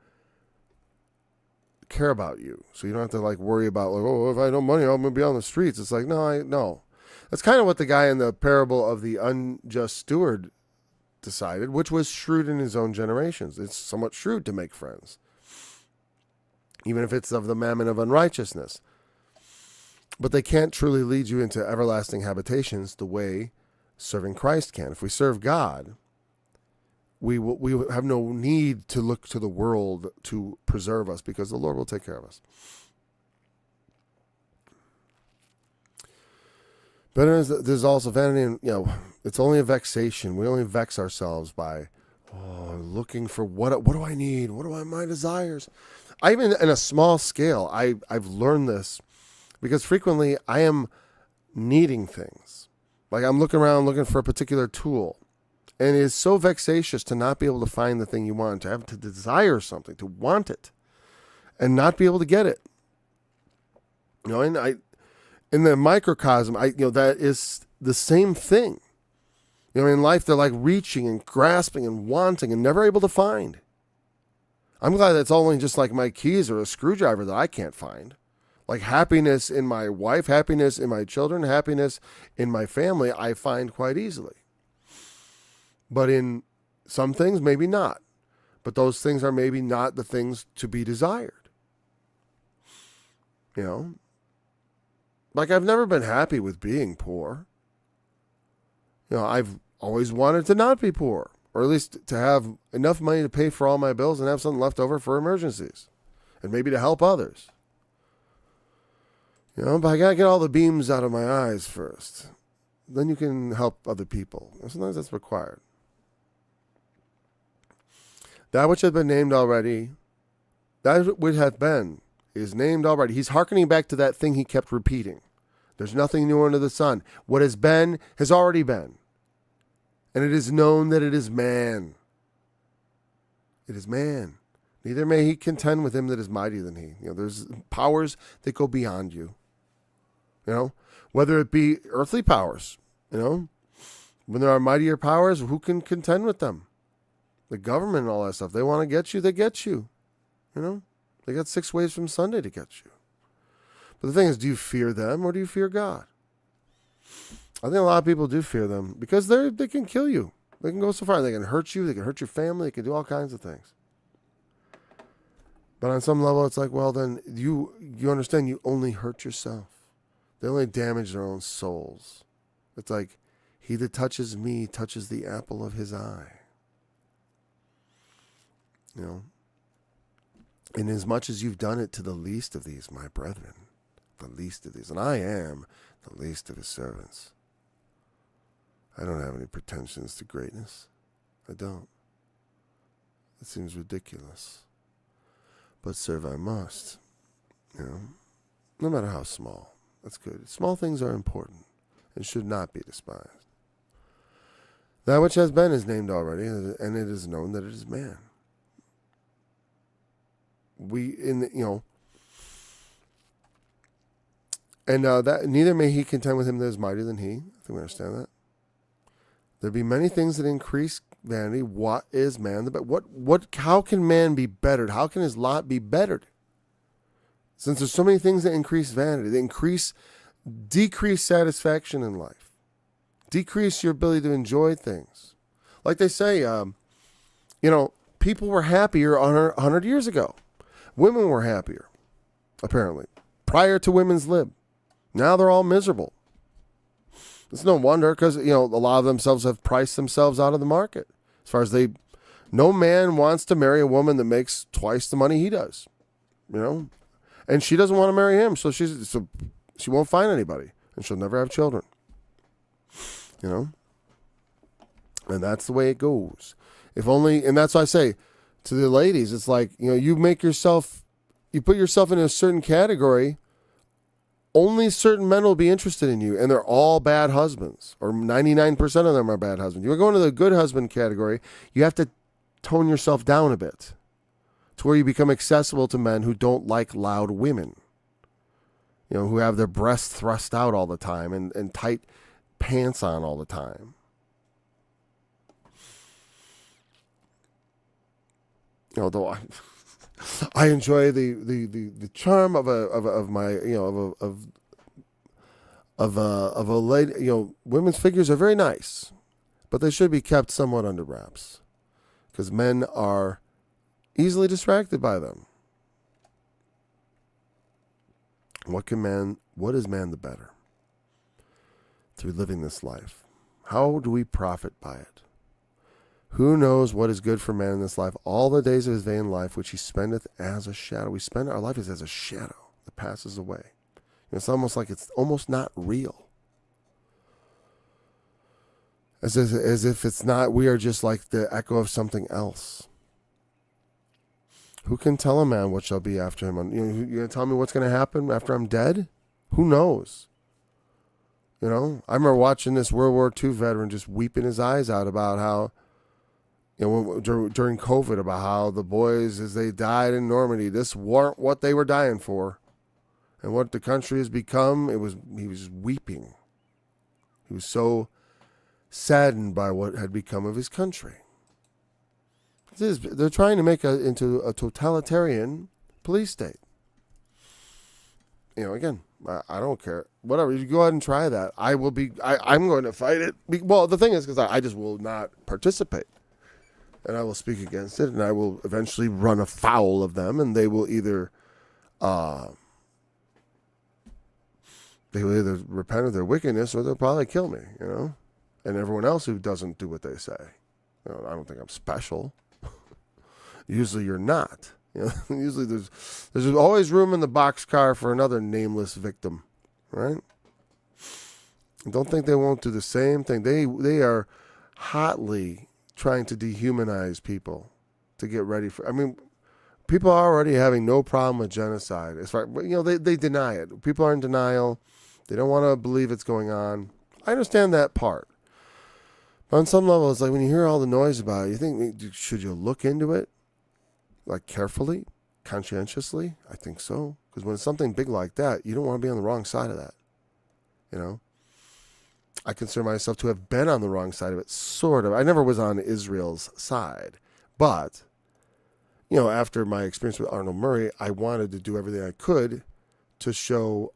Speaker 2: care about you. So you don't have to like worry about like, if I have no money, I'm going to be on the streets. It's like, no. That's kind of what the guy in the parable of the unjust steward decided, which was shrewd in his own generations. It's somewhat shrewd to make friends, even if it's of the mammon of unrighteousness. But they can't truly lead you into everlasting habitations the way serving Christ can. If we serve God, we have no need to look to the world to preserve us, because the Lord will take care of us. But there's also vanity, and it's only a vexation. We only vex ourselves by looking for what do I need? What are my desires? Even in a small scale, I've learned this, because frequently I am needing things. Like I'm looking around looking for a particular tool. And it is so vexatious to not be able to find the thing you want, to have to desire something, to want it, and not be able to get it. And in the microcosm, that is the same thing. In life, they're like reaching and grasping and wanting and never able to find. I'm glad that's only just like my keys or a screwdriver that I can't find. Like happiness in my wife, happiness in my children, happiness in my family, I find quite easily. But in some things, maybe not. But those things are maybe not the things to be desired. Like I've never been happy with being poor. I've always wanted to not be poor, or at least to have enough money to pay for all my bills and have something left over for emergencies, and maybe to help others. But I gotta get all the beams out of my eyes first. then you can help other people. And sometimes that's required. That which hath been named already, that which hath been is named already. He's hearkening back to that thing he kept repeating. There's nothing new under the sun. What has been has already been. And it is known that it is man. It is man. Neither may he contend with him that is mightier than he. There's powers that go beyond you. Whether it be earthly powers, when there are mightier powers, who can contend with them? The government and all that stuff. They want to get you, they get you. They got 6 ways from Sunday to get you. But the thing is, do you fear them or do you fear God? I think a lot of people do fear them because they can kill you. They can go so far. They can hurt you. They can hurt your family. They can do all kinds of things. But on some level, it's like, well, then you understand you only hurt yourself. They only damage their own souls. It's like, he that touches me touches the apple of his eye. Inasmuch as you've done it to the least of these, my brethren, the least of these, and I am the least of his servants. I don't have any pretensions to greatness. I don't. It seems ridiculous. But serve I must, no matter how small. That's good. Small things are important and should not be despised. That which has been is named already, and it is known that it is man. That neither may he contend with him that is mightier than he. I think we understand that. There be many things that increase vanity. What is man? How can man be bettered? How can his lot be bettered? Since there's so many things that increase vanity, they decrease satisfaction in life, decrease your ability to enjoy things. Like they say, people were happier 100 years ago. Women were happier, apparently, prior to women's lib. Now they're all miserable. It's no wonder because, a lot of themselves have priced themselves out of the market. As far as no man wants to marry a woman that makes twice the money he does, and she doesn't want to marry him. So she won't find anybody and she'll never have children, and that's the way it goes. And that's why I say to the ladies, it's like, you put yourself in a certain category. Only certain men will be interested in you, and they're all bad husbands, or 99% of them are bad husbands. You go into the good husband category, you have to tone yourself down a bit to where you become accessible to men who don't like loud women, who have their breasts thrust out all the time and tight pants on all the time. Although I enjoy the charm of a lady. Women's figures are very nice, but they should be kept somewhat under wraps, because men are easily distracted by them. What is man the better through living this life? How do we profit by it? Who knows what is good for man in this life? All the days of his vain life, which he spendeth as a shadow. We spend our life as a shadow that passes away. It's almost like it's almost not real. As if it's not, we are just like the echo of something else. Who can tell a man what shall be after him? You're going to tell me what's going to happen after I'm dead? Who knows? I remember watching this World War II veteran just weeping his eyes out about how, during COVID, about how the boys, as they died in Normandy, this weren't what they were dying for. And what the country has become, he was weeping. He was so saddened by what had become of his country. They're trying to make it into a totalitarian police state. Again, I don't care. Whatever, you go ahead and try that. I'm going to fight it. Well, the thing is, because I just will not participate. And I will speak against it, and I will eventually run afoul of them, and they will either repent of their wickedness, or they'll probably kill me, and everyone else who doesn't do what they say. I don't think I'm special. Usually you're not. Usually there's always room in the boxcar for another nameless victim, right? Don't think they won't do the same thing. They are hotly trying to dehumanize people to get ready for. I mean, people are already having no problem with genocide. As far, they deny it. People are in denial. They don't want to believe it's going on. I understand that part. But on some level, it's like when you hear all the noise about it, you think, should you look into it? Like carefully, conscientiously? I think so. Because when it's something big like that, you don't want to be on the wrong side of that. I consider myself to have been on the wrong side of it, sort of. I never was on Israel's side. But, after my experience with Arnold Murray, I wanted to do everything I could to show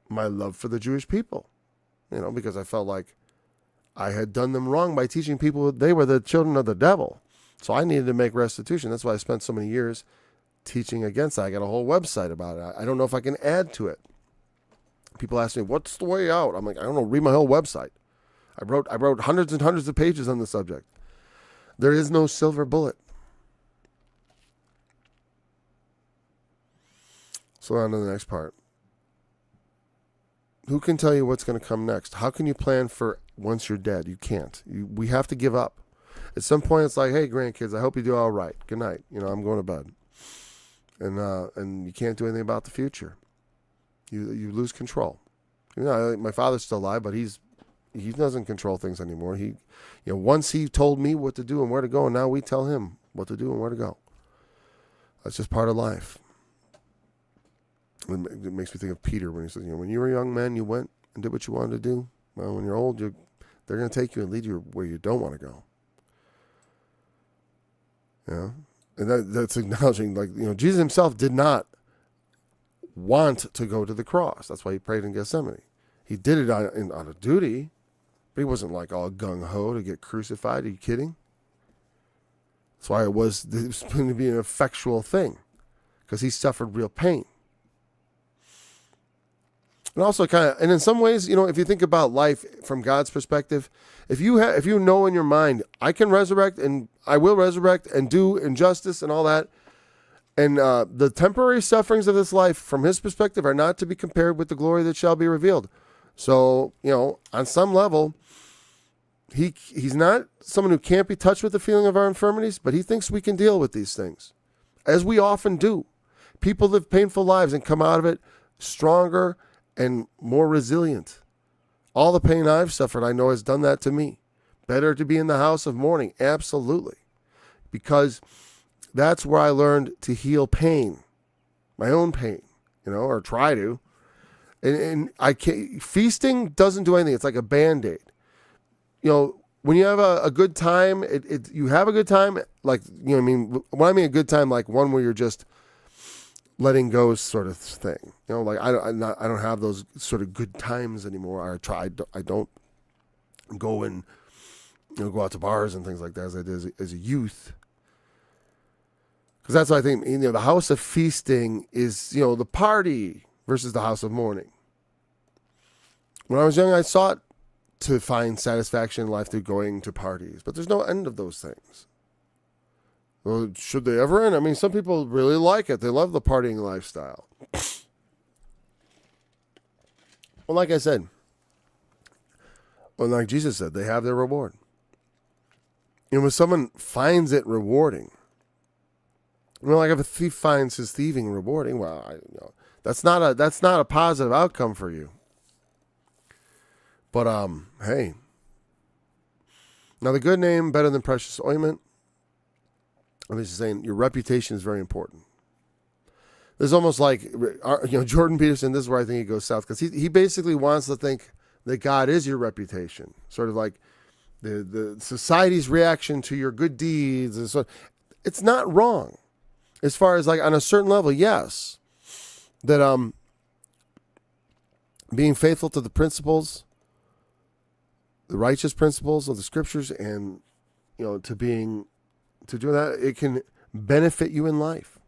Speaker 2: my love for the Jewish people. Because I felt like I had done them wrong by teaching people they were the children of the devil. So I needed to make restitution. That's why I spent so many years teaching against that. I got a whole website about it. I don't know if I can add to it. People ask me, what's the way out? I'm like, I don't know, read my whole website. I wrote hundreds and hundreds of pages on the subject. There is no silver bullet. So on to the next part. Who can tell you what's going to come next? How can you plan for once you're dead? You can't. We have to give up. At some point, it's like, hey, grandkids, I hope you do all right. Good night. I'm going to bed. And you can't do anything about the future. You lose control. My father's still alive, but he doesn't control things anymore. Once he told me what to do and where to go, and now we tell him what to do and where to go. That's just part of life. It makes me think of Peter when he says, when you were a young man, you went and did what you wanted to do. Well, when you're old, they're going to take you and lead you where you don't want to go. And that's acknowledging, Jesus himself did not want to go to the cross. That's why he prayed in Gethsemane. He did it on a duty, but he wasn't like all gung-ho to get crucified. Are you kidding? That's why it was going to be an effectual thing, because he suffered real pain. And also and in some ways, if you think about life from God's perspective, if you know in your mind, I can resurrect and I will resurrect and do injustice and all that, and the temporary sufferings of this life, from his perspective, are not to be compared with the glory that shall be revealed. So, on some level, he's not someone who can't be touched with the feeling of our infirmities, but he thinks we can deal with these things, as we often do. People live painful lives and come out of it stronger and more resilient. All the pain I've suffered, I know, has done that to me. Better to be in the house of mourning, absolutely. Because that's where I learned to heal pain, my own pain, or try to. And I can't, feasting doesn't do anything. It's like a Band-Aid. When you have a good time, you have a good time, like, when I mean a good time, like one where you're just letting go sort of thing. Like I don't have those sort of good times anymore. I don't go and go out to bars and things like that as I did as a youth. Because that's what I think, the house of feasting is, the party versus the house of mourning. When I was young, I sought to find satisfaction in life through going to parties, but there's no end of those things. Well, should they ever end? I mean, some people really like it. They love the partying lifestyle. Well, like I said, like Jesus said, they have their reward. When someone finds it rewarding, like if a thief finds his thieving rewarding, well, that's not a positive outcome for you. But hey, now the good name better than precious ointment. I'm just saying, your reputation is very important. There's almost like, Jordan Peterson. This is where I think he goes south, because he basically wants to think that God is your reputation, sort of like the society's reaction to your good deeds, and so it's not wrong. As far as like on a certain level, yes, that being faithful to the principles, the righteous principles of the scriptures, and to doing that, it can benefit you in life.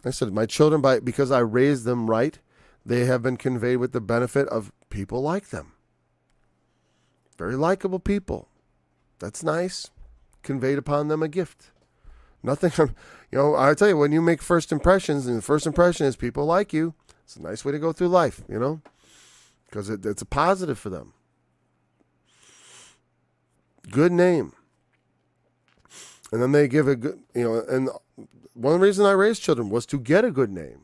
Speaker 2: I said, my children, because I raised them right, they have been conveyed with the benefit of people like them. Very likable people. That's nice. Conveyed upon them a gift. Nothing, I tell you, when you make first impressions, and the first impression is people like you, it's a nice way to go through life, because it's a positive for them. Good name. And then they give a good, and one of the reasons I raised children was to get a good name.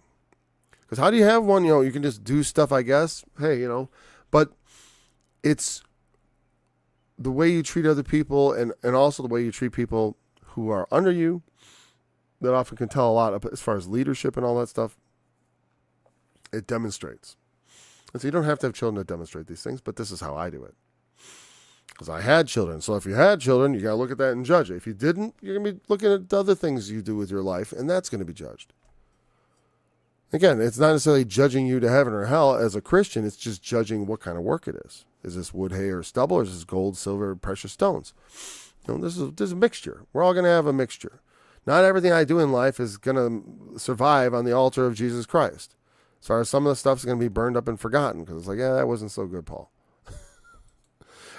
Speaker 2: Because how do you have one? You can just do stuff, I guess. Hey, but it's the way you treat other people and also the way you treat people who are under you that often can tell a lot as far as leadership and all that stuff. It demonstrates. And so you don't have to have children to demonstrate these things, but this is how I do it. Because I had children. So if you had children, you got to look at that and judge it. If you didn't, you're going to be looking at the other things you do with your life, and that's going to be judged. Again, it's not necessarily judging you to heaven or hell as a Christian. It's just judging what kind of work it is. Is this wood, hay, or stubble, or is this gold, silver, precious stones? This is a mixture. We're all going to have a mixture. Not everything I do in life is going to survive on the altar of Jesus Christ. As far as some of the stuff is going to be burned up and forgotten because it's like, that wasn't so good, Paul.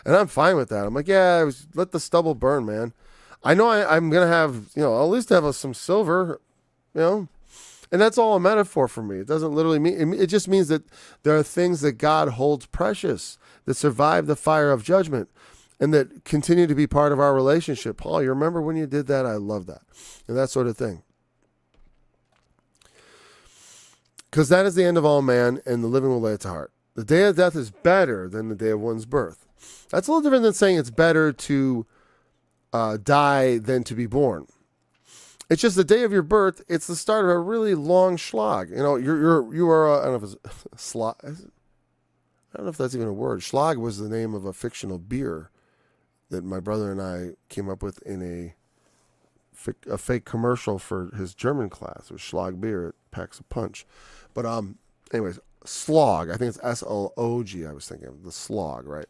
Speaker 2: And I'm fine with that. I'm like, let the stubble burn, man. I know I'm going to have, I'll at least have some silver, And that's all a metaphor for me. It doesn't literally mean, it just means that there are things that God holds precious that survive the fire of judgment and that continue to be part of our relationship. Paul, you remember when you did that? I love that. And that sort of thing. Because that is the end of all man, and the living will lay it to heart. The day of death is better than the day of one's birth. That's a little different than saying it's better to die than to be born. It's just the day of your birth. It's the start of a really long slog. You are. I don't know if it's slog. I don't know if that's even a word. Schlag was the name of a fictional beer that my brother and I came up with in a fake commercial for his German class. It was Schlag beer. It packs a punch. But anyways, slog. I think it's S-L-O-G. I was thinking of the slog, right?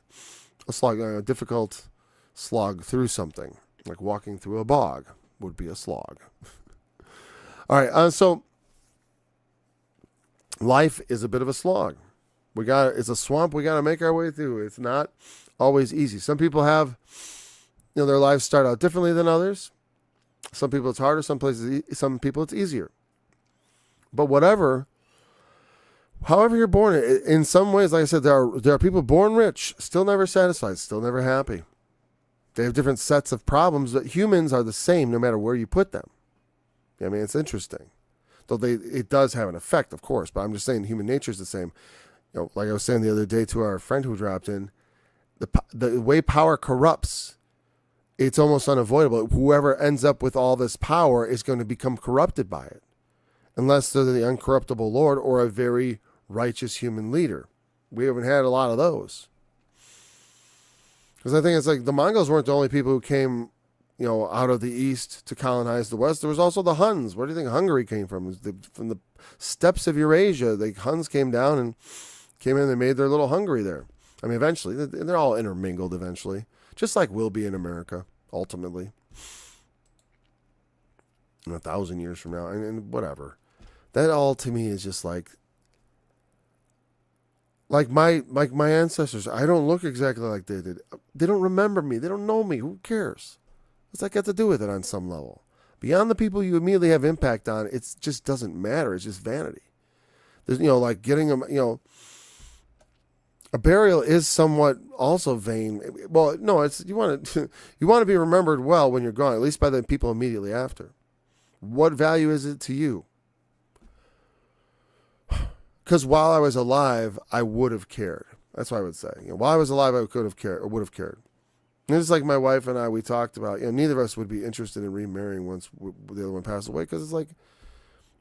Speaker 2: A slog, a difficult slog through something, like walking through a bog would be a slog. All right, so life is a bit of a slog. It's a swamp we got to make our way through. It's not always easy. Some people have, their lives start out differently than others. Some people it's harder, some people it's easier. But however you're born, in some ways, like I said, there are people born rich, still never satisfied, still never happy. They have different sets of problems, but humans are the same no matter where you put them. I mean, it's interesting. Though it does have an effect, of course, but I'm just saying human nature is the same. Like I was saying the other day to our friend who dropped in, the way power corrupts, it's almost unavoidable. Whoever ends up with all this power is going to become corrupted by it, unless they're the uncorruptible Lord or a very righteous human leader. We haven't had a lot of those. Because I think it's like the Mongols weren't the only people who came, out of the east to colonize the west. There was also the Huns. Where do you think Hungary came from? From the steppes of Eurasia. The Huns came down and came in and they made their little Hungary there. I mean, eventually. They're all intermingled eventually. Just like we'll be in America, ultimately. 1,000 years from now. And whatever. That all to me is just like my ancestors. I don't look exactly like they did. They don't remember me. They don't know me. Who cares? What's that got to do with it on some level? Beyond the people you immediately have impact on, it just doesn't matter. It's just vanity. There's, like getting them, a burial is somewhat also vain. Well, no, you want to be remembered well when you're gone, at least by the people immediately after. What value is it to you? Because while I was alive, I would have cared. That's what I would say. While I was alive, I could have cared or would have cared. And it's like my wife and I, we talked about, neither of us would be interested in remarrying once the other one passed away because it's like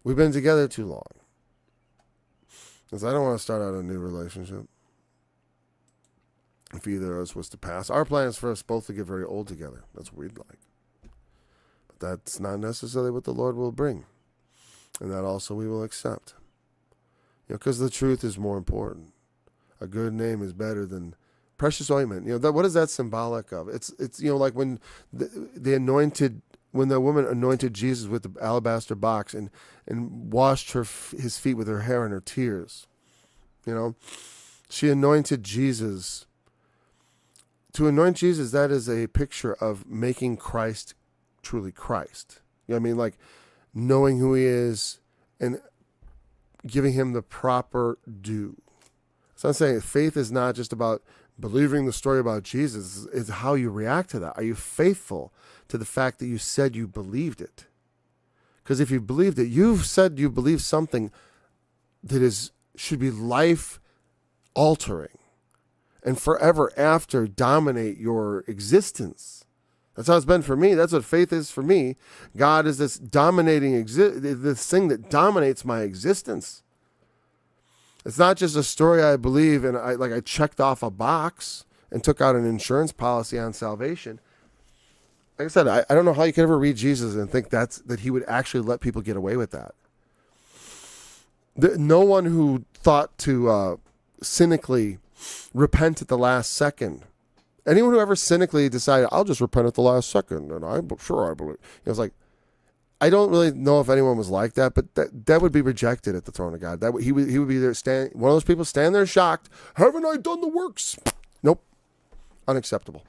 Speaker 2: we've been together too long. Because I don't want to start out a new relationship. If either of us was to pass. Our plan is for us both to get very old together. That's what we'd like. But that's not necessarily what the Lord will bring. And that also we will accept. Because the truth is more important. A good name is better than precious ointment. What is that symbolic of? It's like when when the woman anointed Jesus with the alabaster box and washed his feet with her hair and her tears. She anointed Jesus. To anoint Jesus, that is a picture of making Christ truly Christ. Like knowing who he is and giving him the proper due. So I'm saying faith is not just about believing the story about Jesus. It's how you react to that. Are you faithful to the fact that you said you believed it? Because if you believed it, you've said you believe something that should be life altering and forever after dominate your existence. That's how it's been for me. That's what faith is for me. God is this dominating, this thing that dominates my existence. It's not just a story I believe and I checked off a box and took out an insurance policy on salvation. Like I said, I don't know how you could ever read Jesus and think that he would actually let people get away with that. No one who thought to cynically repent at the last second. Anyone who ever cynically decided, I'll just repent at the last second, and I'm sure I believe. It was like, I don't really know if anyone was like that, but that would be rejected at the throne of God. He would be there, one of those people stand there shocked. Haven't I done the works? Nope. Unacceptable.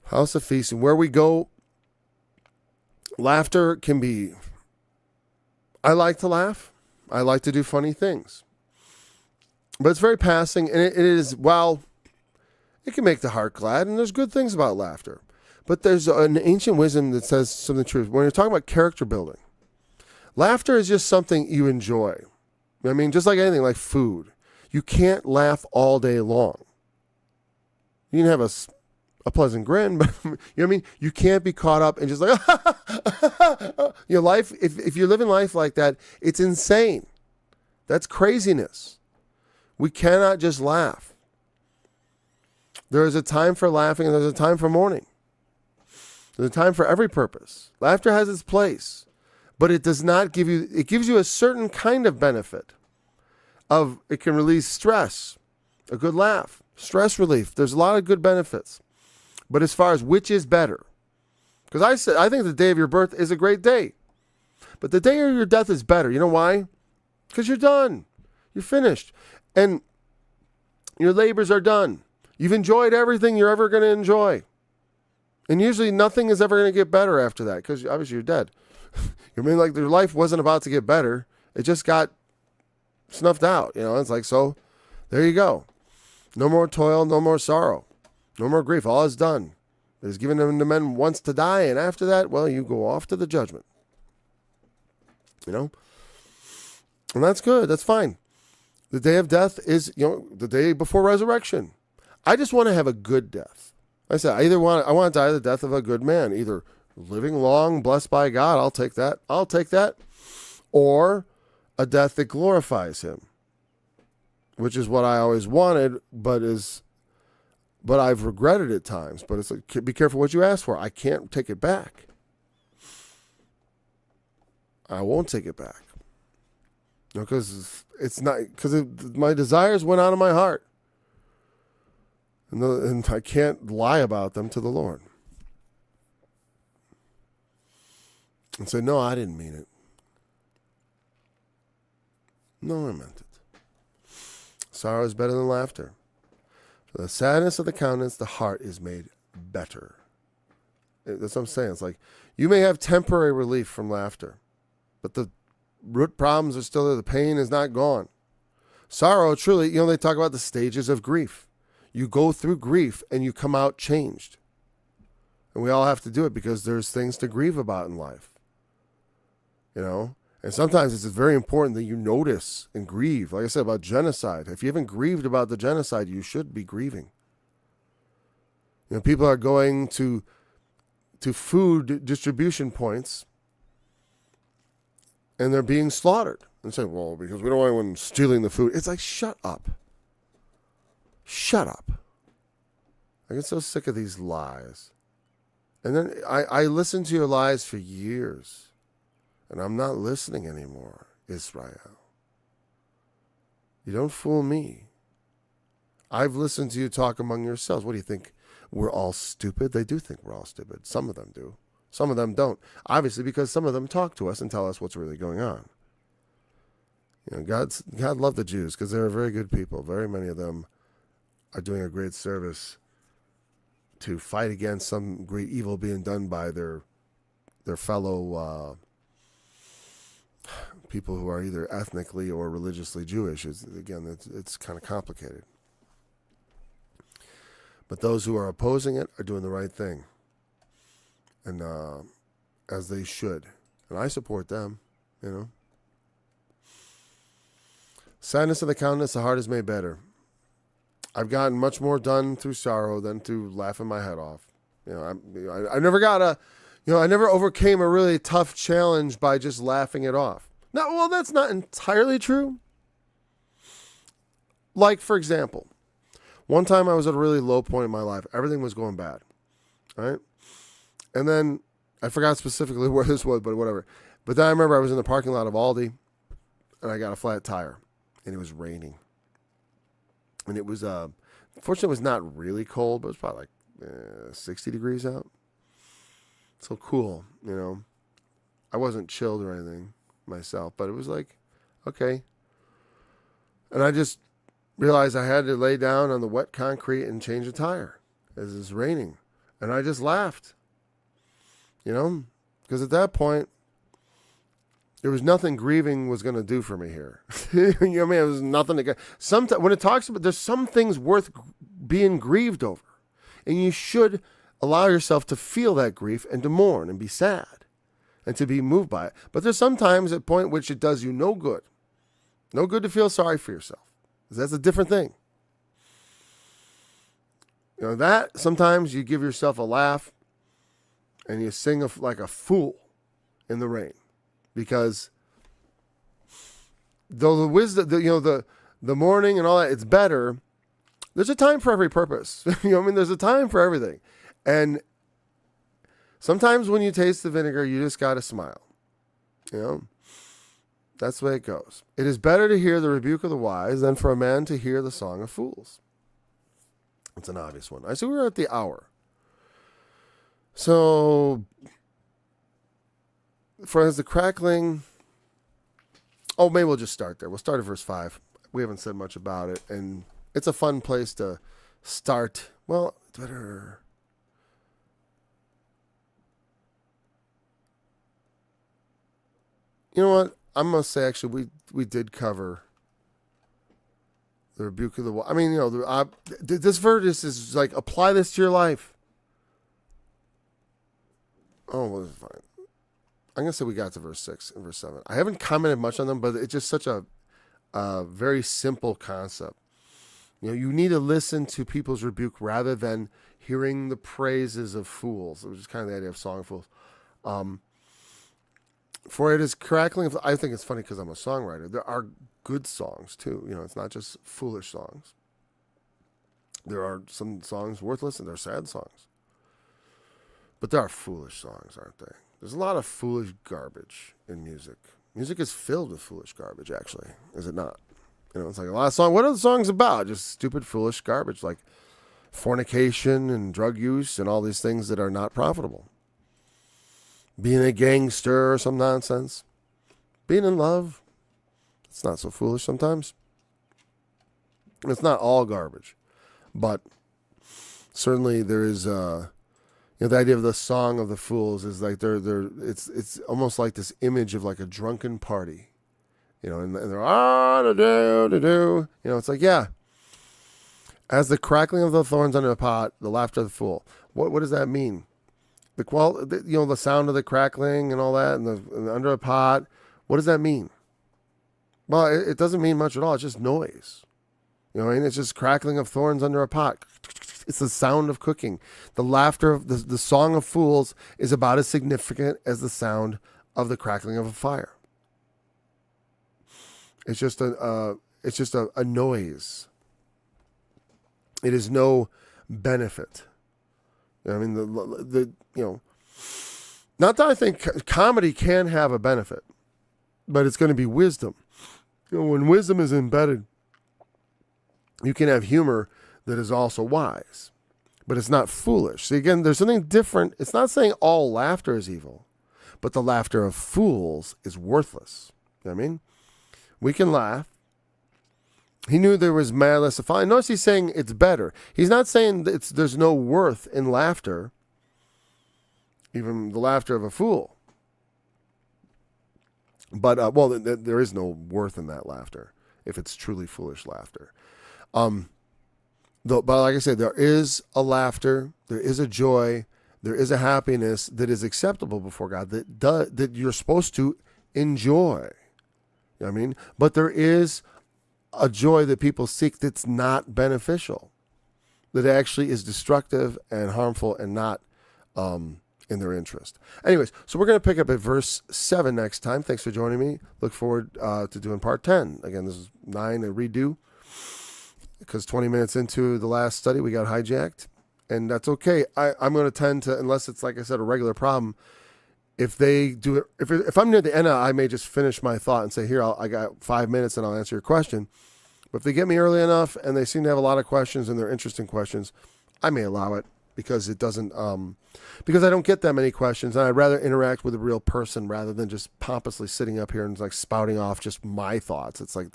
Speaker 2: House of feasting. Where we go, laughter can be. I like to laugh. I like to do funny things. But it's very passing, and it is, well, it can make the heart glad, and there's good things about laughter. But there's an ancient wisdom that says something true. When you're talking about character building, laughter is just something you enjoy. I mean, just like anything, like food. You can't laugh all day long. You can have a pleasant grin, but you know what I mean? You can't be caught up and just like, your life, if you're living life like that, it's insane. That's craziness. We cannot just laugh. There is a time for laughing and there's a time for mourning. There's a time for every purpose. Laughter has its place, but it does not give you, it gives you a certain kind of benefit it can release stress, a good laugh, stress relief. There's a lot of good benefits. But as far as which is better, because I think the day of your birth is a great day, but the day of your death is better. You know why? Because you're done. You're finished. And your labors are done. You've enjoyed everything you're ever going to enjoy. And usually nothing is ever going to get better after that because obviously you're dead. I mean, like your life wasn't about to get better. It just got snuffed out. You know, it's like, so there you go. No more toil, no more sorrow, no more grief. All is done. It is given to men once to die. And after that, well, you go off to the judgment. You know, and that's good. That's fine. The day of death is, the day before resurrection. I just want to have a good death. I said, I want to die the death of a good man, either living long, blessed by God. I'll take that. Or a death that glorifies him, which is what I always wanted, but I've regretted at times. But it's like, be careful what you ask for. I can't take it back. I won't take it back. Because my desires went out of my heart. And I can't lie about them to the Lord. And say, no, I didn't mean it. No, I meant it. Sorrow is better than laughter. For the sadness of the countenance, the heart is made better. That's what I'm saying. It's like, you may have temporary relief from laughter, but the root problems are still there. The pain is not gone. Sorrow, truly, they talk about the stages of grief. You go through grief and you come out changed. And we all have to do it because there's things to grieve about in life. And sometimes it's very important that you notice and grieve. Like I said about genocide. If you haven't grieved about the genocide, you should be grieving. People are going to food distribution points and they're being slaughtered. And say, well, because we don't want anyone stealing the food. It's like, shut up. Shut up. I get so sick of these lies. And then I listened to your lies for years. And I'm not listening anymore, Israel. You don't fool me. I've listened to you talk among yourselves. What do you think? We're all stupid? They do think we're all stupid. Some of them do. Some of them don't. Obviously, because some of them talk to us and tell us what's really going on. God loved the Jews because they were very good people. Very many of them are doing a great service to fight against some great evil being done by their fellow people who are either ethnically or religiously Jewish. It's kind of complicated. But those who are opposing it are doing the right thing, and as they should. And I support them, you know. Sadness of the countenance, the heart is made better. I've gotten much more done through sorrow than through laughing my head off. You know, I never I never overcame a really tough challenge by just laughing it off. Now, well, that's not entirely true. Like, for example, one time I was at a really low point in my life. Everything was going bad, right? And then I forgot specifically where this was, but whatever. But then I remember I was in the parking lot of Aldi, and I got a flat tire, and it was raining. And it was, fortunately, it was not really cold, but it was probably like 60 degrees out. So cool, you know. I wasn't chilled or anything myself, but it was like, okay. And I just realized I had to lay down on the wet concrete and change the tire as it's raining. And I just laughed, you know, because at that point, there was nothing grieving was going to do for me here. You know what I mean? It was nothing to get. Sometimes when it talks about, there's some things worth being grieved over. And you should allow yourself to feel that grief and to mourn and be sad and to be moved by it. But there's sometimes a point which it does you no good. No good to feel sorry for yourself. That's a different thing. You know, that sometimes you give yourself a laugh and you sing like a fool in the rain. Because though the wisdom, the mourning and all that, it's better. There's a time for every purpose. You know what I mean? There's a time for everything. And sometimes when you taste the vinegar, you just got to smile. You know? That's the way it goes. It is better to hear the rebuke of the wise than for a man to hear the song of fools. It's an obvious one. I see we're at the hour. So, for as the crackling, maybe we'll just start there. We'll start at verse 5. We haven't said much about it, and it's a fun place to start. Well, it's better. You know what? I'm going to say, actually, we did cover the rebuke of the wise. I mean, you know, this verse is like, apply this to your life. Oh, well, it's fine. I'm going to say we got to verse 6 and verse 7. I haven't commented much on them, but it's just such a very simple concept. You know, you need to listen to people's rebuke rather than hearing the praises of fools, which is kind of the idea of song of fools. For it is crackling. I think it's funny because I'm a songwriter. There are good songs too. You know, it's not just foolish songs. There are some songs worthless and they're sad songs. But there are foolish songs, aren't they? There's a lot of foolish garbage in music. Music is filled with foolish garbage, actually. Is it not? You know, it's like a lot of songs. What are the songs about? Just stupid, foolish garbage like fornication and drug use and all these things that are not profitable. Being a gangster or some nonsense. Being in love. It's not so foolish sometimes. It's not all garbage. But certainly there is the idea of the song of the fools is like it's almost like this image of like a drunken party. You know, and they're do. You know, it's like, yeah. As the crackling of the thorns under a pot, the laughter of the fool. What does that mean? The sound of the crackling and all that, and the under a pot. What does that mean? Well, it doesn't mean much at all. It's just noise. You know what I mean? It's just crackling of thorns under a pot. It's the sound of cooking. The laughter of the song of fools is about as significant as the sound of the crackling of a fire. It's just a noise. It is no benefit. I mean, not that I think comedy can have a benefit, but it's going to be wisdom. You know, when wisdom is embedded, you can have humor that is also wise, but it's not foolish. See, again, there's something different. It's not saying all laughter is evil, but the laughter of fools is worthless. You know what I mean? We can laugh. He knew there was malice. Notice he's saying it's better. He's not saying there's no worth in laughter, even the laughter of a fool. But there is no worth in that laughter if it's truly foolish laughter. But like I said, there is a laughter, there is a joy, there is a happiness that is acceptable before God that you're supposed to enjoy. You know what I mean? But there is a joy that people seek that's not beneficial, that actually is destructive and harmful and not in their interest. Anyways, so we're going to pick up at verse 7 next time. Thanks for joining me. Look forward to doing part 10. Again, this is 9, a redo, because 20 minutes into the last study, we got hijacked. And that's okay. I'm going to tend to, unless it's, like I said, a regular problem, if they do it, if I'm near the end, I may just finish my thought and say, here, I got 5 minutes and I'll answer your question. But if they get me early enough and they seem to have a lot of questions and they're interesting questions, I may allow it because it doesn't, because I don't get that many questions, and I'd rather interact with a real person rather than just pompously sitting up here and like spouting off just my thoughts. It's like,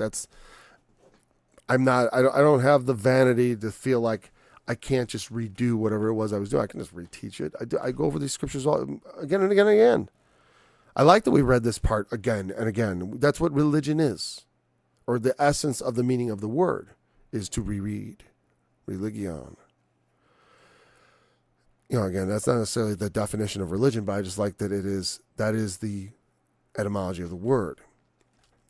Speaker 2: I don't have the vanity to feel like I can't just redo whatever it was I was doing. I can just reteach it. I go over these scriptures again and again and again. I like that we read this part again and again. That's what religion is, or the essence of the meaning of the word is to reread. Religion. Again, that's not necessarily the definition of religion, but I just like that that is the etymology of the word,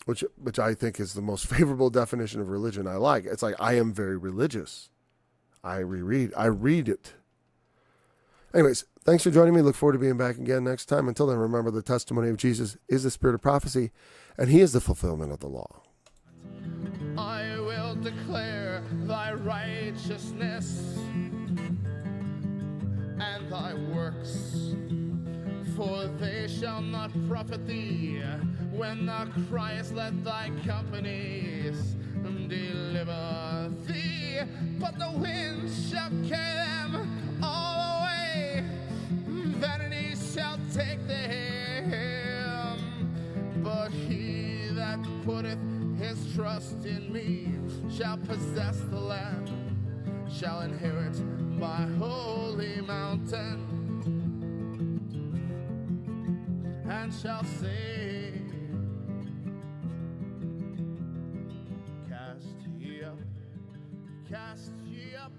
Speaker 2: which I think is the most favorable definition of religion I like. It's like, I am very religious. I read it. Anyways, thanks for joining me. Look forward to being back again next time. Until then, remember the testimony of Jesus is the spirit of prophecy, and he is the fulfillment of the law.
Speaker 1: I will declare thy righteousness and thy works, for they shall not profit thee when thou criest, let thy companies deliver thee. But the wind shall carry them all away, vanity shall take them. But he that putteth his trust in me shall possess the land, shall inherit my holy mountain, and shall say, cast ye up